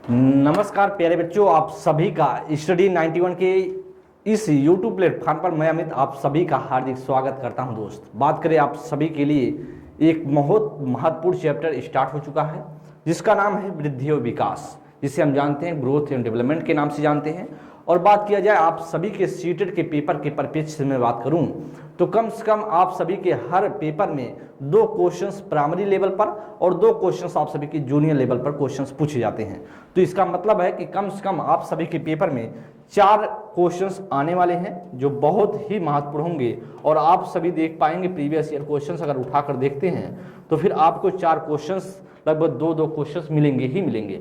नमस्कार प्यारे बच्चों, आप सभी का स्टडी 91 के इस YouTube प्लेटफॉर्म पर मैं अमित आप सभी का हार्दिक स्वागत करता हूं। दोस्त, बात करें आप सभी के लिए एक बहुत महत्वपूर्ण चैप्टर स्टार्ट हो चुका है जिसका नाम है वृद्धि और विकास, जिसे हम जानते हैं ग्रोथ एंड डेवलपमेंट के नाम से जानते हैं। और बात किया जाए आप सभी के सीटेट के पेपर के परिप्रेक्ष्य से मैं बात करूं तो कम से कम आप सभी के हर पेपर में 2 क्वेश्चंस प्राइमरी लेवल पर और 2 क्वेश्चंस आप सभी के जूनियर लेवल पर क्वेश्चंस पूछे जाते हैं। तो इसका मतलब है कि कम से कम आप सभी के पेपर में 4 क्वेश्चंस आने वाले हैं जो बहुत ही महत्वपूर्ण होंगे। और आप सभी देख पाएंगे प्रीवियस ईयर क्वेश्चंस अगर उठाकर देखते हैं तो फिर आपको 4 क्वेश्चंस लगभग 2-2 क्वेश्चंस मिलेंगे ही मिलेंगे।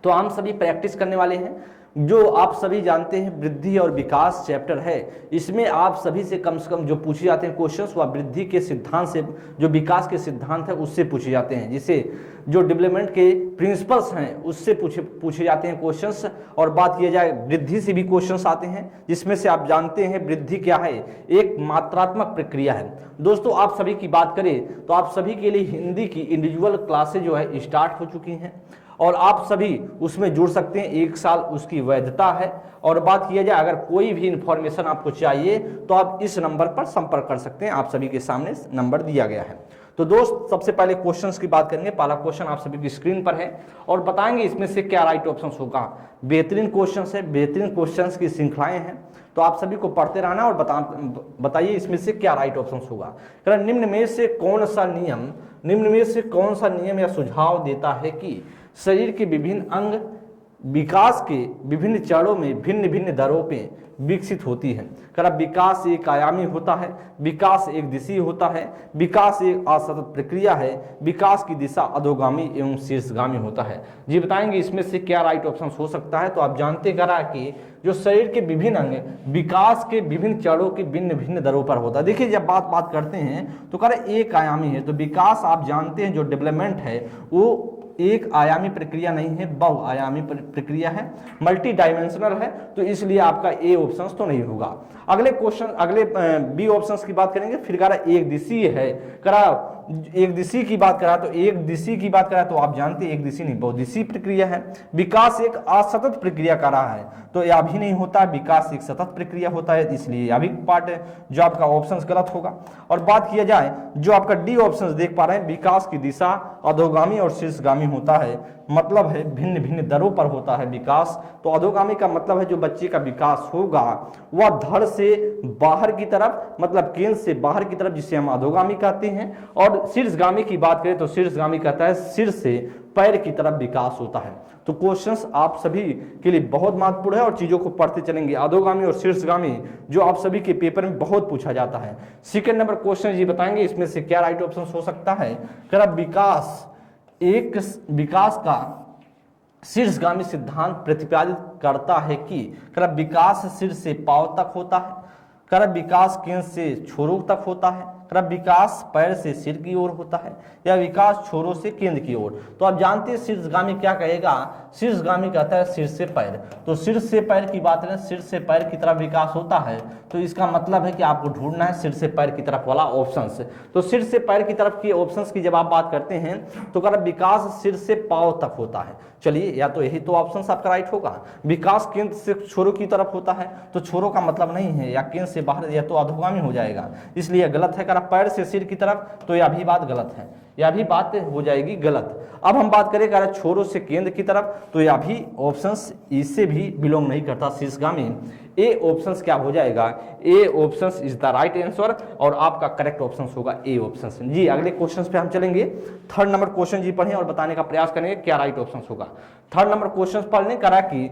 तो हम सभी प्रैक्टिस करने वाले हैं। जो आप सभी जानते हैं वृद्धि और विकास चैप्टर है, इसमें आप सभी से कम जो पूछे जाते हैं क्वेश्चंस वह वृद्धि के सिद्धांत से, जो विकास के सिद्धांत है उससे पूछे जाते हैं, जिसे जो डेवलपमेंट के प्रिंसिपल्स हैं उससे पूछे जाते हैं क्वेश्चंस। और बात किया जाए वृद्धि से भी क्वेश्चंस आते हैं, जिसमें से आप जानते हैं वृद्धि क्या है, एक मात्रात्मक प्रक्रिया है। दोस्तों, आप सभी की बात करें तो आप सभी के लिए हिंदी की इंडिविजुअल क्लासेज जो है स्टार्ट हो चुकी हैं और आप सभी उसमें जुड़ सकते हैं। 1 साल उसकी वैधता है। और बात किया जाए अगर कोई भी इंफॉर्मेशन आपको चाहिए तो आप इस नंबर पर संपर्क कर सकते हैं, आप सभी के सामने नंबर दिया गया है। तो दोस्त, सबसे पहले क्वेश्चंस की बात करेंगे। पहला क्वेश्चन आप सभी की स्क्रीन पर है और बताएंगे इसमें से क्या राइट ऑप्शन होगा। बेहतरीन क्वेश्चन है, बेहतरीन क्वेश्चन की श्रृंखलाएं हैं, तो आप सभी को पढ़ते रहना और बताइए इसमें से क्या राइट ऑप्शन होगा। निम्न में से कौन सा नियम या सुझाव देता है कि शरीर के विभिन्न अंग विकास के विभिन्न चरणों में भिन्न भिन्न दरों पे विकसित होती है। विकास एक आयामी होता है, विकास एक दिशीय होता है, विकास एक असतत प्रक्रिया है, विकास की दिशा अधोगामी एवं शीर्षगामी होता है। जी बताएंगे इसमें से क्या राइट ऑप्शन हो सकता है। तो आप जानते कि जो शरीर के विभिन्न अंग विकास के विभिन्न चरणों के भिन्न भिन्न दरों पर होता है। देखिए, जब बात करते हैं तो एक आयामी है, तो विकास आप जानते हैं जो डेवलपमेंट है वो एक आयामी प्रक्रिया नहीं है, बहुआयामी प्रक्रिया है, मल्टी डायमेंशनल है, तो इसलिए आपका ए ऑप्शन तो नहीं होगा। अगले बी ऑप्शंस की बात करेंगे। फिर एक दिशीय है, एक दिशी की बात करा तो आप जानते हैं एक दिशी नहीं बहुदिशीय प्रक्रिया है। विकास एक असतत प्रक्रिया कर रहा है, तो यह भी नहीं होता, विकास एक सतत प्रक्रिया होता है, इसलिए यह भी पार्ट जो आपका ऑप्शन गलत होगा। और बात किया जाए जो आपका डी ऑप्शन देख पा रहे हैं, विकास की दिशा अधोगामी और शीर्षगामी होता है, मतलब है भिन्न भिन्न दरों पर होता है विकास। तो अधोगामी का मतलब है जो बच्चे का विकास होगा वह धड़ से बाहर की तरफ, मतलब केंद्र से बाहर की तरफ, जिसे हम अधोगामी कहते हैं। और शीर्षगामी की बात करें तो शीर्षगामी कहता है सिर से पैर की तरफ विकास होता है। तो क्वेश्चंस आप सभी के लिए बहुत महत्वपूर्ण है और चीजों को पढ़ते चलेंगे। अधोगामी और शीर्षगामी जो आप सभी के पेपर में बहुत पूछा जाता है। सेकंड नंबर क्वेश्चन ये बताएंगे इसमें से क्या राइट ऑप्शन हो सकता है। विकास का शीर्षगामी सिद्धांत प्रतिपादित करता है कि विकास सिर से पांव तक होता है, विकास केंद्र से छोरों तक होता है, विकास पैर से सिर की ओर होता है, या विकास छोरों से केंद्र की ओर। तो आप जानते हैं शीर्षगामी क्या कहेगा, शीर्षगामी कहता है सिर से पैर। तो सिर से पैर की बात करें, सिर से पैर की तरफ विकास होता है, तो इसका मतलब है कि आपको ढूंढना है सिर से पैर की तरफ वाला ऑप्शन से। तो सिर से पैर की तरफ की ऑप्शंस की जब आप बात करते हैं तो विकास सिर से पांव तक होता है। चलिए, या तो यही तो ऑप्शन आपका राइट होगा। विकास केंद्र से छोरों की तरफ होता है, तो छोरों का मतलब नहीं है, या केंद्र से बाहर, या तो अधोगामी हो जाएगा, इसलिए गलत है। पैर से सिर की तरफ, तो यह भी बात गलत है, यह भी बात हो जाएगी गलत। अब हम बात करें छोरों से केंद्र की तरफ, तो यह भी ऑप्शंस इससे भी बिलोंग नहीं करता शीर्षगामी। ए ऑप्शंस क्या हो जाएगा, A options is the right answer और आपका करेक्ट ऑप्शन होगा ए ऑप्शन। जी अगले क्वेश्चन पे हम चलेंगे। थर्ड नंबर क्वेश्चन जी पढ़ें और बताने का प्रयास करेंगे क्या राइट ऑप्शन होगा। थर्ड नंबर क्वेश्चन पढ़ने कि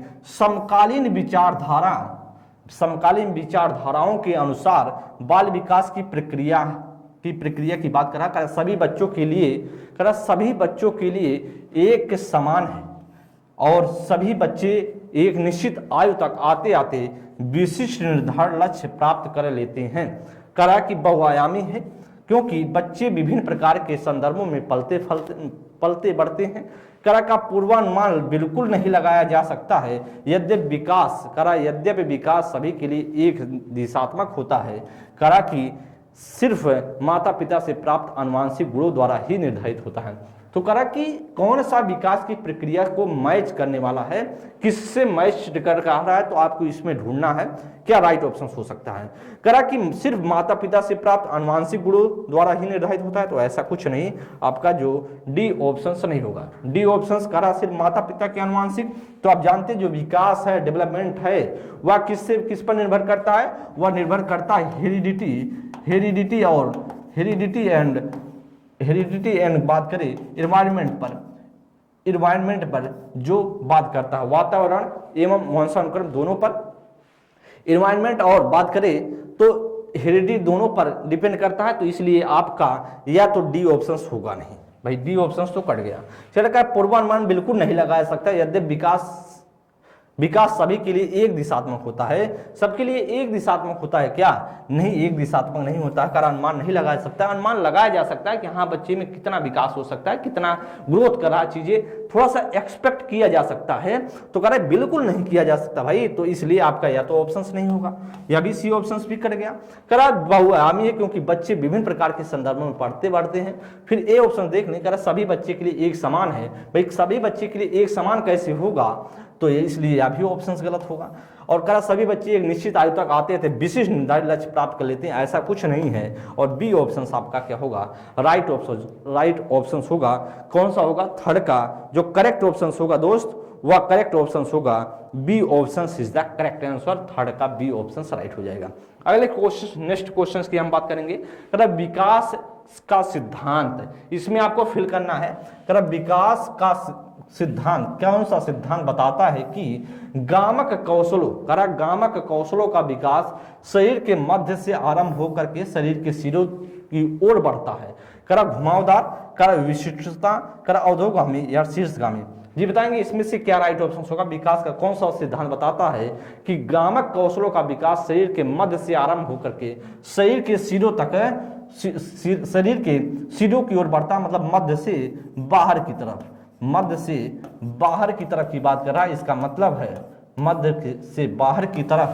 समकालीन विचारधाराओं के अनुसार बाल विकास की प्रक्रिया की बात करा सभी बच्चों के लिए एक समान है और सभी बच्चे एक निश्चित आयु तक आते आते विशिष्ट निर्धारित लक्ष्य प्राप्त कर लेते हैं। कि बहुआयामी है क्योंकि बच्चे विभिन्न प्रकार के संदर्भों में पलते बढ़ते हैं। का पूर्वानुमान बिल्कुल नहीं लगाया जा सकता है, यद्यपि विकास सभी के लिए एक दिशात्मक होता है। कि सिर्फ माता पिता से प्राप्त आनुवांशिक गुणों द्वारा ही निर्धारित होता है। तो करा कि कौन सा विकास की प्रक्रिया को मैच करने वाला है, किससे मैच कर रहा है, तो आपको इसमें ढूंढना है क्या राइट ऑप्शन हो सकता है। करा कि सिर्फ माता पिता से प्राप्त आनुवांशिक गुणों द्वारा ही निर्धारित होता है, तो ऐसा कुछ नहीं, आपका जो डी ऑप्शन नहीं होगा। डी ऑप्शन करा सिर्फ माता पिता के आनुवांशिक, तो आप जानते हैं जो विकास है, डेवलपमेंट है, वह किस पर निर्भर करता है, वह निर्भर करता है हेरिडिटी एंड बात करें इन्वायरमेंट पर जो बात करता है, वातावरण एवं वंशानुक्रम दोनों पर। इन्वायरमेंट और बात करें तो हेरिडिटी दोनों पर डिपेंड करता है, तो इसलिए आपका या तो डी ऑप्शन होगा नहीं भाई, डी ऑप्शन तो कट गया। चलिए पूर्वानुमान बिल्कुल नहीं लगाया सकता, यद्यपि विकास सभी के लिए एक दिशात्मक होता है, सबके लिए एक दिशात्मक होता है क्या, नहीं, एक दिशात्मक नहीं होता है। कारण अनुमान नहीं लगाया सकता, अनुमान लगाया जा सकता है कि हाँ बच्चे में कितना विकास हो सकता है, कितना ग्रोथ कर रहा है, चीजें थोड़ा सा एक्सपेक्ट किया जा सकता है, तो कह रहे बिल्कुल नहीं किया जा सकता भाई, तो इसलिए आपका या तो ऑप्शन नहीं होगा, या भी सी ऑप्शन भी कट गया। करा बहुआयामी है क्योंकि बच्चे विभिन्न प्रकार के संदर्भों में पढ़ते हैं। फिर ए ऑप्शन देख लें, करा सभी बच्चे के लिए एक समान है, भाई सभी बच्चे के लिए एक समान कैसे होगा, तो इसलिए अभी ऑप्शन गलत होगा। और करा सभी बच्चे एक निश्चित आयु तक आते थे, विशिष्ट निर्धारित लक्ष्य प्राप्त कर लेते हैं, ऐसा कुछ नहीं है। और बी ऑप्शन आपका क्या होगा, राइट ऑप्शन होगा। कौन सा होगा, थर्ड का जो करेक्ट ऑप्शन होगा दोस्त, वह करेक्ट ऑप्शन होगा B option is the correct answer, third का बी ऑप्शन राइट हो जाएगा। अगले क्वेश्चन, नेक्स्ट क्वेश्चन की हम बात करेंगे। विकास का सिद्धांत, इसमें आपको फिल करना है। विकास का सिद्धांत, कौन सा सिद्धांत बताता है कि गामक कौशलों का विकास शरीर के मध्य से आरंभ होकर के शरीर के सिरों की ओर बढ़ता है। घुमावदार, विशिष्टता, अधोगामी या शीर्षगामी। जी बताएंगे इसमें से क्या राइट ऑप्शन होगा। विकास का कौन सा सिद्धांत बताता है कि गामक कौशलों का विकास शरीर के मध्य से आरंभ होकर के शरीर के सिरों तक, शरीर के सिरों की ओर बढ़ता, मतलब मध्य से बाहर की तरफ की बात कर रहा है। इसका मतलब है मध्य से बाहर की तरफ,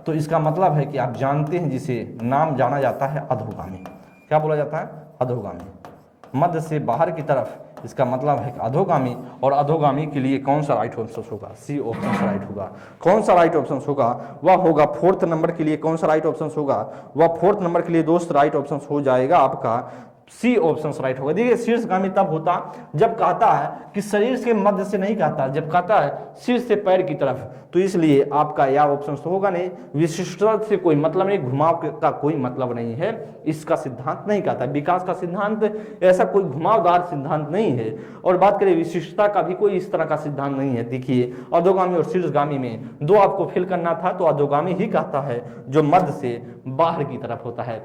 तो इसका मतलब है कि आप जानते हैं जिसे नाम जाना जाता है अधोगामी। क्या बोला जाता है, अधोगामी। मध्य से बाहर की तरफ, इसका मतलब है अधोगामी। और अधोगामी के लिए कौन सा राइट ऑप्शन होगा, सी ऑप्शन राइट होगा। कौन सा राइट ऑप्शन होगा, वह होगा फोर्थ नंबर के लिए। कौन सा राइट ऑप्शन होगा, वह फोर्थ नंबर के लिए दोस्त राइट ऑप्शन हो जाएगा आपका सी ऑप्शन राइट होगा। देखिए शीर्षगामी तब होता जब कहता है कि शरीर के मध्य से नहीं कहता, जब कहता है सिर से पैर की तरफ, तो इसलिए आपका या ऑप्शन तो होगा नहीं। विशिष्टता से कोई मतलब नहीं, घुमाव का कोई मतलब नहीं है, इसका सिद्धांत नहीं कहता। विकास का सिद्धांत ऐसा कोई घुमावदार सिद्धांत नहीं है। और बात करें विशिष्टता का भी कोई इस तरह का सिद्धांत नहीं है। देखिए अधोगामी और शीर्षगामी में दो आपको फिल करना था, तो अधोगामी ही कहता है जो मध्य से बाहर की तरफ होता है।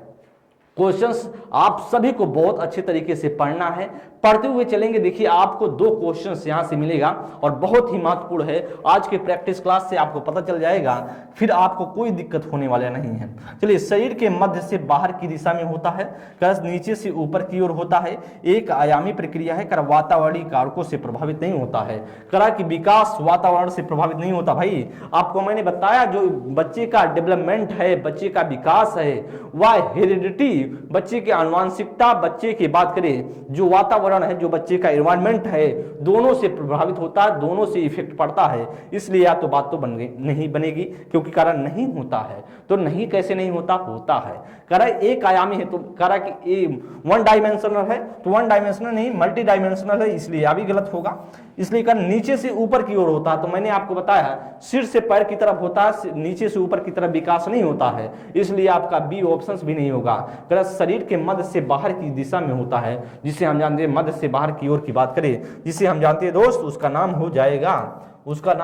क्वेश्चंस आप सभी को बहुत अच्छे तरीके से पढ़ना है, पढ़ते हुए चलेंगे। देखिए आपको दो क्वेश्चंस यहां से मिलेगा और बहुत ही महत्वपूर्ण है। आज के प्रैक्टिस क्लास से आपको पता चल जाएगा, फिर आपको कोई दिक्कत होने वाला नहीं है। चलिए, शरीर के मध्य से बाहर की दिशा में होता है, कर नीचे से ऊपर की ओर होता है, एक आयामी प्रक्रिया है, कर वातावरणीय कारकों से प्रभावित नहीं होता है। करा कि विकास वातावरण से प्रभावित नहीं होता। भाई आपको मैंने बताया जो बच्चे का डेवलपमेंट है, बच्चे का विकास है, वह हेरिडिटी, बच्चे की आनुवांशिकता, बच्चे की बात करें जो वातावरण है, जो बच्चे का एनवायरनमेंट है, दोनों से प्रभावित होता है, दोनों से इफेक्ट पड़ता है। इसलिए या तो बात तो नहीं बनेगी, क्योंकि कारण नहीं होता है। तो नहीं कैसे नहीं होता, होता है। करा एक आयामी है, तो करा कि ए वन डायमेंशनल है, तो वन डायमेंशनल नहीं मल्टी डायमेंशनल है, इसलिए अभी गलत होगा। इसलिए कर नीचे से ऊपर की ओर होता है, तो मैंने आपको बताया सिर से पैर की तरफ होता है, नीचे से ऊपर की तरफ विकास नहीं होता है, इसलिए आपका बी ऑप्शन भी नहीं होगा। कर शरीर के मध्य से बाहर की दिशा में होता है, जिसे हम जानते हैं मध्य से बाहर की ओर की बात करें, जिसे हम जानते हैं दोस्त, उसका नाम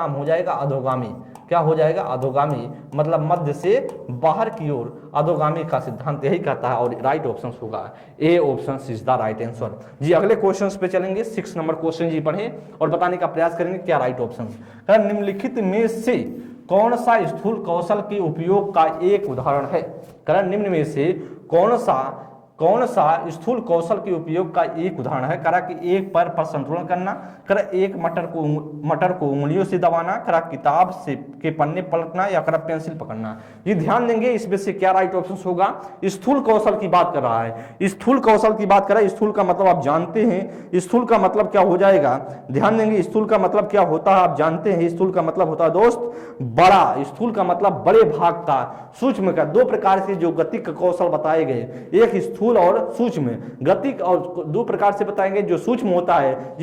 हो जाएगा अधोगामी। क्या हो जाएगा, अधोगामी, मतलब मध्य से बाहर की ओर अधोगामी का सिद्धांत यही कहता है। और राइट ऑप्शन होगा A option is the right answer. जी अगले क्वेश्चन पे चलेंगे। 6 नंबर क्वेश्चन जी पढ़े और बताने का प्रयास करेंगे क्या राइट ऑप्शन। निम्नलिखित में से कौन सा स्थूल कौशल के उपयोग का एक उदाहरण है। निम्न में से कौन सा कौन सा स्थूल कौशल के उपयोग का एक उदाहरण है? करा कि एक पैर पर संतुलन करना, करा एक मटर को उंगलियों से दबाना, करा किताब से के पन्ने पलटना, या करा पेंसिल पकड़ना। ये ध्यान देंगे इसमें से क्या राइट ऑप्शन होगा। स्थूल कौशल की बात कर रहा है, स्थूल कौशल की बात कर रहा है। स्थूल का मतलब आप जानते हैं, स्थूल का मतलब क्या हो जाएगा, ध्यान देंगे। स्थूल का मतलब क्या होता है आप जानते हैं। स्थूल का मतलब होता है दोस्त बड़ा। स्थूल का मतलब बड़े भाग का, सूक्ष्म का। दो प्रकार से जो गतिक कौशल बताए गए, एक स्थूल और सूक्ष्म। गतिक और दो प्रकार से बताएंगे, जो सूक्ष्म होता है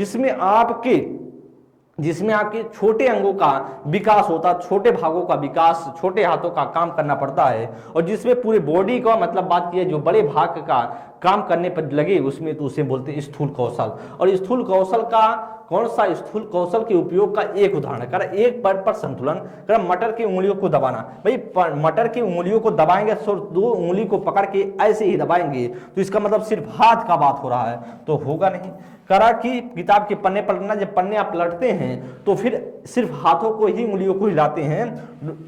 जिसमें आपके छोटे अंगों का विकास होता है, छोटे भागों का विकास, छोटे हाथों का काम करना पड़ता है, और जिसमें पूरे बॉडी का मतलब बात की है, जो बड़े भाग का काम करने पर लगे उसमें, तो उसे बोलते हैं स्थूल कौशल। और स्थूल कौशल का कौन सा स्थूल कौशल के उपयोग का एक उदाहरण है? कर एक पैर पर संतुलन, कर मटर की उंगलियों को दबाना। भाई मटर की उंगलियों को दबाएंगे, दो उंगली को पकड़ के ऐसे ही दबाएंगे, तो इसका मतलब सिर्फ हाथ का बात हो रहा है, तो होगा नहीं। करा कि किताब के पन्ने पलटना, जब पन्ने आप पलटते हैं तो फिर सिर्फ हाथों को ही, उंगलियों को हिलाते हैं,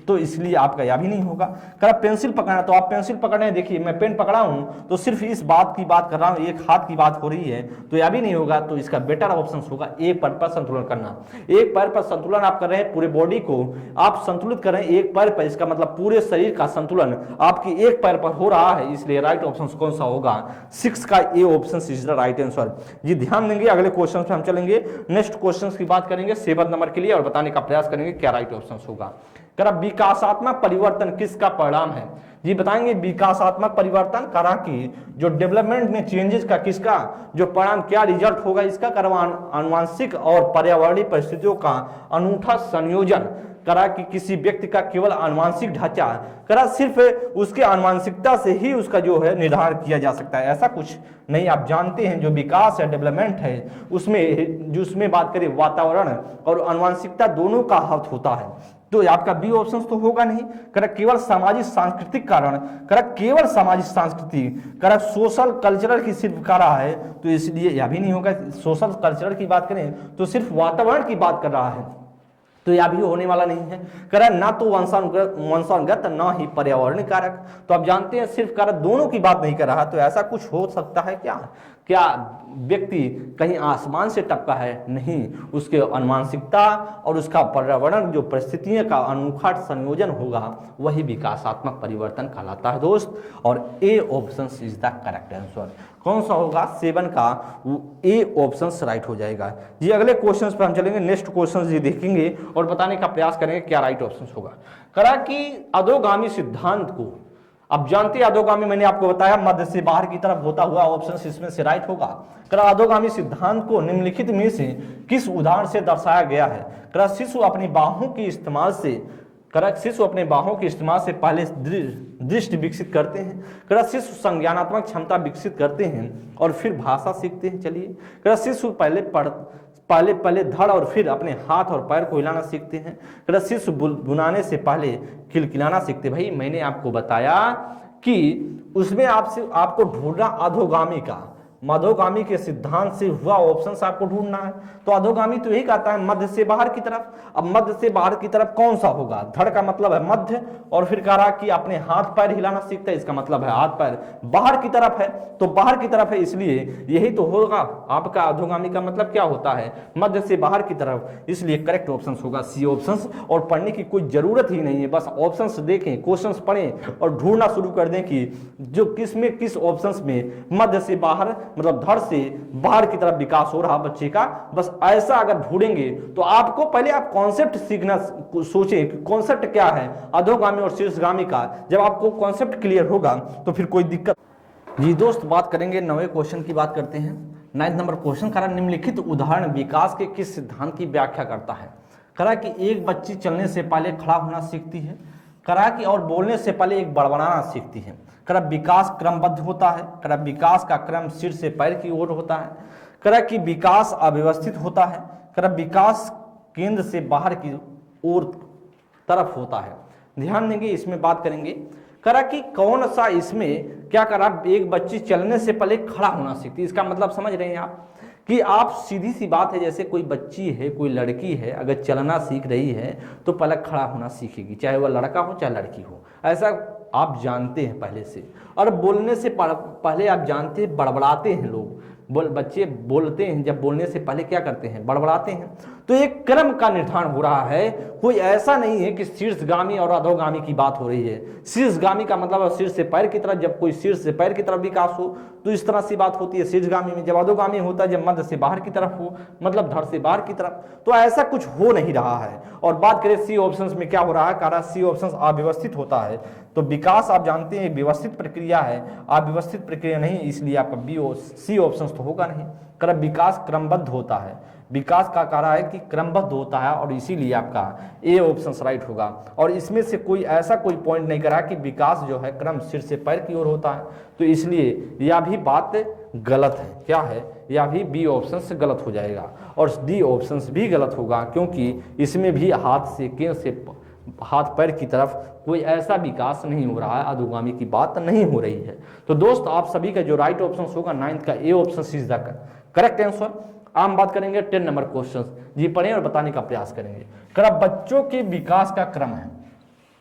तो इसलिए आपका यह भी नहीं होगा। करा पेंसिल पकड़ना, तो आप पेंसिल पकड़ रहे हैं, देखिए मैं पेन पकड़ा हूं तो सिर्फ इस बात की बात कर रहा हूं, एक हाथ की बात हो रही है, तो यह भी नहीं होगा। तो इसका बेटर ऑप्शन होगा एक पैर पर संतुलन करना। एक पैर पर संतुलन आप कर रहे हैं, पूरे बॉडी को आप संतुलित कर रहे हैं एक पैर पर, इसका मतलब पूरे शरीर का संतुलन आपकी एक पैर पर हो रहा है, इसलिए राइट ऑप्शन कौन सा होगा? 6 का A option is the right answer. जी ध्यान देंगे, अगले क्वेश्चन पे हम चलेंगे। नेक्स्ट क्वेश्चन की बात करेंगे 7 नंबर के लिए, और बताने का प्रयास करेंगे क्या राइट ऑप्शन होगा। करा विकासात्मक परिवर्तन किसका परिणाम है? जी बताएंगे विकासात्मक परिवर्तन, करा कि जो डेवलपमेंट में चेंजेस का किसका जो परिणाम, क्या रिजल्ट होगा इसका? करवा आनुवंशिक और पर्यावरणीय परिस्थितियों का अनूठा संयोजन। करा कि किसी व्यक्ति का केवल आनुवंशिक ढांचा, करा सिर्फ उसके आनुवंशिकता से ही उसका जो है निर्धारण किया जा सकता है, ऐसा कुछ नहीं। आप जानते हैं जो विकास है, डेवलपमेंट है, उसमें बात करें वातावरण और आनुवंशिकता दोनों का हाथ होता है, तो आपका बी ऑप्शन तो होगा नहीं। करेक्ट केवल सामाजिक सांस्कृतिक कारण, करेक्ट केवल सामाजिक सांस्कृतिक, करेक्ट सोशल कल्चरल की सिर्फ कर रहा है, तो इसलिए यह भी नहीं होगा। सोशल कल्चरल की बात करें तो सिर्फ वातावरण की बात कर रहा है, तो यह भी होने वाला नहीं है। करेक्ट ना तो वंशानुगत ना ही पर्यावरण कारक, तो आप जानते हैं सिर्फ कारक दोनों की बात नहीं कर रहा, तो ऐसा कुछ हो सकता है क्या व्यक्ति कहीं आसमान से टपका है? नहीं, उसके आनुवंशिकता और उसका पर्यावरण जो परिस्थितियों का अनूठा संयोजन होगा वही विकासात्मक परिवर्तन कहलाता है दोस्त। और ए option is the correct answer. कौन सा होगा? 7 का ए ऑप्शन राइट हो जाएगा। जी अगले क्वेश्चन पर हम चलेंगे, नेक्स्ट क्वेश्चन जी देखेंगे और बताने का प्रयास करेंगे क्या राइट ऑप्शन होगा। करा कि अधोगामी सिद्धांत को, अब जानते हैं अधोगामी, मैंने आपको बताया मध्य से बाहर की तरफ होता हुआ, ऑप्शन इसमें से राइट होगा। करा अधोगामी सिद्धांत को निम्नलिखित में से किस उदाहरण से दर्शाया गया है? करा शिशु अपनी बाहों के इस्तेमाल से, करा शिशु अपने बाहों के इस्तेमाल से पहले दृष्टि विकसित करते हैं, करा शिशु संज्ञानात्मक क्षमता विकसित करते हैं और फिर भाषा सीखते हैं। चलिए, करा शिशु पहले धड़ और फिर अपने हाथ और पैर को हिलाना सीखते हैं, करा शिशु बुनाने से पहले किलकिलाना सीखते। भाई मैंने आपको बताया कि उसमें आपको ढूंढना अधोगामी का, मधोगामी के सिद्धांत से हुआ ऑप्शन आपको ढूंढना है। तो अधोगामी तो यही कहता है मध्य से बाहर की तरफ। अब मध्य से बाहर की तरफ कौन सा होगा? धड़ का मतलब है मध्य, और फिर कह रहा कि अपने हाथ पैर हिलाना सीखता है, इसका मतलब है हाथ पैर बाहर की तरफ है, तो बाहर की तरफ है, इसलिए यही तो होगा आपका अधोगामी का मतलब क्या होता है? मध्य से बाहर की तरफ, इसलिए करेक्ट ऑप्शन होगा सी ऑप्शन। और पढ़ने की कोई जरूरत ही नहीं है, बस ऑप्शन देखें, क्वेश्चन पढ़ें और ढूंढना शुरू कर दें कि जो किस ऑप्शन में मध्य से बाहर मतलब धड़ से बाहर की तरफ विकास हो रहा बच्चे का। बस ऐसा अगर ढूंढेंगे तो आपको पहले आप कॉन्सेप्ट सीखना, सोचें कि कॉन्सेप्ट क्या है अधोगामी और शीर्षगामी का। जब आपको कॉन्सेप्ट क्लियर होगा तो फिर कोई दिक्कत। जी दोस्त बात करेंगे 9वें क्वेश्चन की बात करते हैं। 9 नंबर क्वेश्चन करा निम्नलिखित उदाहरण विकास के किस सिद्धांत की व्याख्या करता है? करा कि एक बच्ची चलने से पहले खड़ा होना सीखती है, करा कि और बोलने से पहले एक बड़बड़ाना सीखती है। करा विकास क्रमबद्ध होता है, करा विकास का क्रम सिर से पैर की ओर होता है, करा कि विकास अव्यवस्थित होता है, करा विकास केंद्र से बाहर की ओर तरफ होता है। ध्यान देंगे, इसमें बात करेंगे करा कि कौन सा इसमें क्या करा, एक बच्ची चलने से पहले खड़ा होना सीखती है। इसका मतलब समझ रहे हैं आप कि आप सीधी सी बात है, जैसे कोई बच्ची है, कोई लड़की है, अगर चलना सीख रही है तो पहले खड़ा होना सीखेगी, चाहे वह लड़का हो चाहे लड़की हो। ऐसा आप जानते हैं पहले से, और बोलने से पहले आप जानते हैं बड़बड़ाते हैं लोग, बच्चे बोलते हैं, जब बोलने से पहले क्या करते हैं, बड़बड़ाते हैं। तो एक क्रम का निर्धारण हो रहा है, कोई ऐसा नहीं है कि शीर्षगामी और अधोगामी की बात हो रही है। शीर्षगामी का मतलब शीर्ष से पैर की तरफ, जब कोई शीर्ष से पैर की तरफ विकास हो तो इस तरह से बात होती है शीर्षगामी में। जब अधोगामी होता है जब मध्य से बाहर की तरफ हो, मतलब धड़ से बाहर की तरफ। तो ऐसा कुछ हो नहीं रहा है। और बात करें सी ऑप्शंस में क्या हो रहा है, कह सी ऑप्शंस अव्यवस्थित होता है। तो विकास आप जानते हैं व्यवस्थित प्रक्रिया है, अव्यवस्थित प्रक्रिया नहीं, इसलिए आपका सी ऑप्शंस तो होगा नहीं। कर विकास क्रमबद्ध होता है, विकास का कार्य है कि क्रमबद्ध होता है, और इसीलिए आपका ए ऑप्शन राइट होगा। और इसमें से कोई ऐसा कोई पॉइंट नहीं करा कि विकास जो है क्रम सिर से पैर की ओर होता है, तो इसलिए यह भी बात गलत है। क्या है, यह भी बी ऑप्शन से गलत हो जाएगा, और डी ऑप्शन भी गलत होगा, क्योंकि इसमें भी हाथ से केंद्र से हाथ पैर की तरफ कोई ऐसा विकास नहीं हो रहा है, अधोगामी की बात नहीं हो रही है। तो दोस्त आप सभी का जो राइट ऑप्शन होगा 9th का A option is the correct answer. हम बात करेंगे 10 नंबर क्वेश्चन, जी पढ़ें और बताने का प्रयास करेंगे। कर बच्चों के विकास का क्रम है,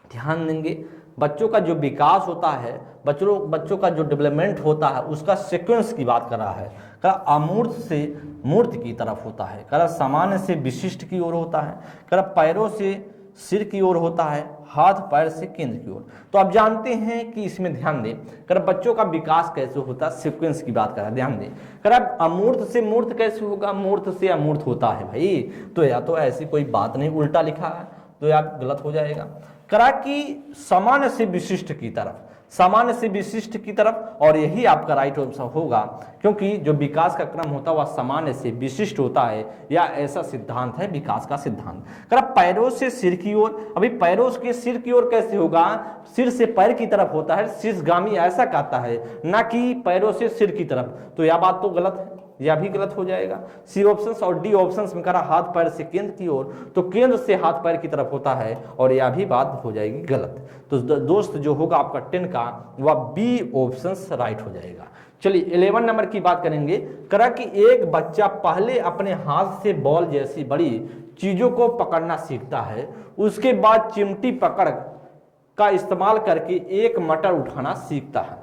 ध्यान देंगे, बच्चों का जो विकास होता है, बच्चों का जो डेवलपमेंट होता है, उसका सीक्वेंस की बात कर रहा है। कर अमूर्त से मूर्त की तरफ होता है, कर सामान्य से विशिष्ट की ओर होता है, कर पैरों से सिर की ओर होता है, हाथ पैर से केंद्र की ओर। तो आप जानते हैं कि इसमें ध्यान दें, कर बच्चों का विकास कैसे होता है, सीक्वेंस की बात कर रहा है, ध्यान दें। कर अब अमूर्त से मूर्त कैसे होगा, मूर्त से अमूर्त होता है भाई, तो या तो ऐसी कोई बात नहीं, उल्टा लिखा है तो यार गलत हो जाएगा। करा कि सामान्य से विशिष्ट की तरफ, सामान्य से विशिष्ट की तरफ, और यही आपका राइट आंसर होगा, क्योंकि जो विकास का क्रम होता है वह सामान्य से विशिष्ट होता है, या ऐसा सिद्धांत है विकास का सिद्धांत। करा पैरों से सिर की ओर, अभी पैरों के सिर की ओर कैसे होगा, सिर से पैर की तरफ होता है, शीर्षगामी ऐसा कहता है, ना कि पैरों से सिर की तरफ, तो यह बात तो गलत है, यह भी गलत हो जाएगा। सी ऑप्शंस और डी ऑप्शंस में करा हाथ पैर से केंद्र की ओर, तो केंद्र से हाथ पैर की तरफ होता है, और यह भी बात हो जाएगी गलत। तो दोस्त जो होगा आपका 10 का वह बी ऑप्शंस राइट हो जाएगा। चलिए 11 नंबर की बात करेंगे। करा कि एक बच्चा पहले अपने हाथ से बॉल जैसी बड़ी चीजों को पकड़ना सीखता है, उसके बाद चिमटी पकड़ का इस्तेमाल करके एक मटर उठाना सीखता है।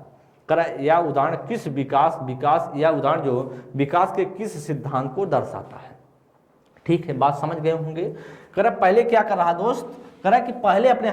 करा यह उदाहरण किस यह उदाहरण जो विकास के किस सिद्धांत को दर्शाता है। ठीक है, बात समझ गए होंगे। करा पहले क्या कर रहा दोस्त, करा कि पहले अपने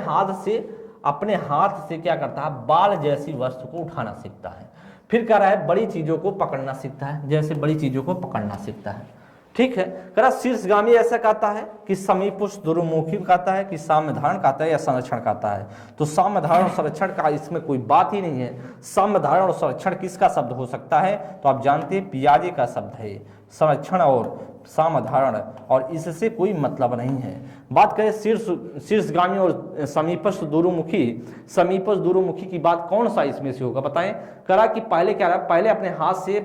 हाथ से क्या करता है, बाल जैसी वस्तु को उठाना सीखता है, फिर कह रहा है बड़ी चीजों को पकड़ना सीखता है, जैसे बड़ी चीजों को पकड़ना सीखता है। ठीक है, करा शीर्षगामी ऐसा कहता है कि समीपुष्ट दुरुमुखी कहता है कि साम्य धारण कहता है या संरक्षण कहता है। तो साम्य धारण और संरक्षण का इसमें कोई बात ही नहीं है। साम्य धारण और संरक्षण किसका शब्द हो सकता है, तो आप जानते हैं पियाजे का शब्द है संरक्षण और साम्य धारण, और इससे कोई मतलब नहीं है। बात करें शीर्षगामी और समीपस्थ दुरुमुखी की बात कौन सा इसमें से होगा, बताएं। करा कि पहले क्या रहा, पहले अपने हाथ से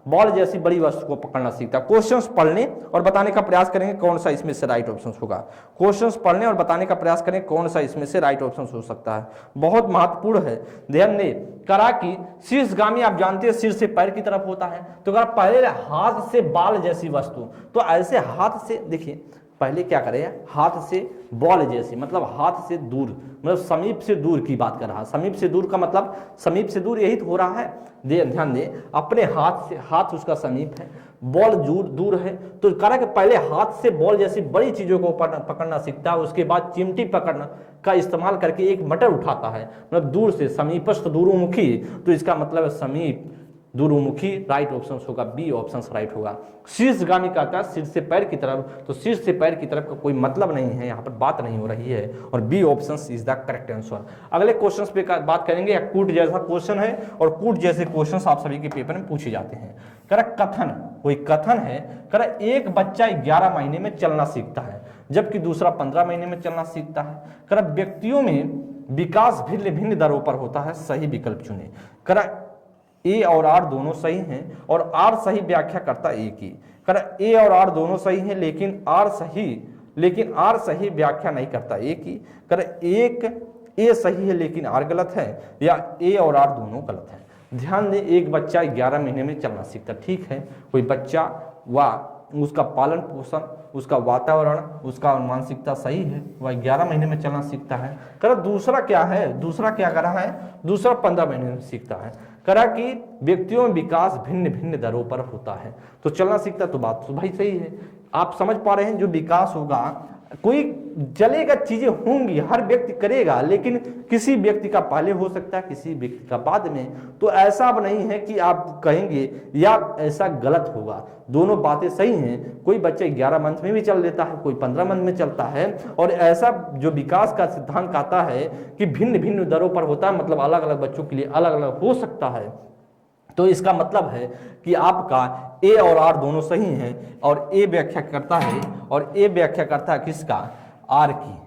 बॉल जैसी बड़ी वस्तु को पकड़ना सीखता है। क्वेश्चंस पढ़ने और बताने का प्रयास करेंगे कौन सा इसमें से राइट ऑप्शन होगा। क्वेश्चंस पढ़ने और बताने का प्रयास करें कौन सा इसमें से राइट ऑप्शन हो सकता है, बहुत महत्वपूर्ण है, ध्यान दें। करा कि शीर्षगामी आप जानते हैं सिर से पैर की तरफ होता है, तो करा पहले हाथ से बाल जैसी वस्तु, तो ऐसे हाथ से देखिए पहले क्या करें, हाथ से बॉल जैसी, मतलब हाथ से दूर, मतलब समीप से दूर की बात कर रहा है। समीप से दूर का मतलब समीप से दूर यही तो हो रहा है, ध्यान दें। अपने हाथ से, हाथ उसका समीप है, बॉल दूर है, तो करा कि पहले हाथ से बॉल जैसी बड़ी चीजों को पकड़ना सीखता है, उसके बाद चिमटी पकड़ना का इस्तेमाल करके एक मटर उठाता है, मतलब दूर से, समीपस्थ दुरुमुखी, तो इसका मतलब है समीप दुरुमुखी, राइट ऑप्शन होगा बी ऑप्शन राइट होगा। शीर्षगामी कहता है सिर से पैर की तरफ, तो सिर से पैर की तरफ का कोई मतलब नहीं है, यहाँ पर बात नहीं हो रही है, और B option is the correct answer. अगले क्वेश्चन पे बात करेंगे, कूट जैसा क्वेश्चन है, और कूट जैसे क्वेश्चन आप सभी के पेपर में पूछे जाते हैं। करा कथन, कोई कथन है, करा एक बच्चा 11 महीने में चलना सीखता है, जबकि दूसरा 15 महीने में चलना सीखता है। करा व्यक्तियों में विकास भिन्न भिन्न दरों पर होता है, सही विकल्प चुने। करा ए और आर दोनों सही हैं, और आर सही व्याख्या करता एक ही। कर ए और आर दोनों सही हैं, लेकिन आर सही व्याख्या नहीं करता एक ही। कर एक ए सही है लेकिन आर गलत है, या ए और आर दोनों गलत है। ध्यान दें, एक बच्चा 11 महीने में चलना सीखता, ठीक है, कोई बच्चा उसका पालन पोषण, उसका वातावरण, उसका मानसिकता सही है, वह 11 महीने में चलना सीखता है। करा दूसरा क्या है, दूसरा क्या करा है, दूसरा 15 महीने में सीखता है। करा कि व्यक्तियों में विकास भिन्न भिन्न दरों पर होता है। तो चलना सीखता, तो बात तो भाई सही है। आप समझ पा रहे हैं, जो विकास होगा, कोई चलेगा, चीजें होंगी, हर व्यक्ति करेगा, लेकिन किसी व्यक्ति का पहले हो सकता है, किसी व्यक्ति का बाद में। तो ऐसा अब नहीं है कि आप कहेंगे या ऐसा गलत होगा, दोनों बातें सही हैं। कोई बच्चे 11 मंथ में भी चल लेता है, कोई 15 मंथ में चलता है। और ऐसा जो विकास का सिद्धांत कहता है कि भिन्न भिन्न दरों पर होता है, मतलब अलग अलग बच्चों के लिए अलग अलग हो सकता है। तो इसका मतलब है कि आपका ए और आर दोनों सही हैं, और ए व्याख्या करता है, और ए व्याख्या करता है किसका, आर की।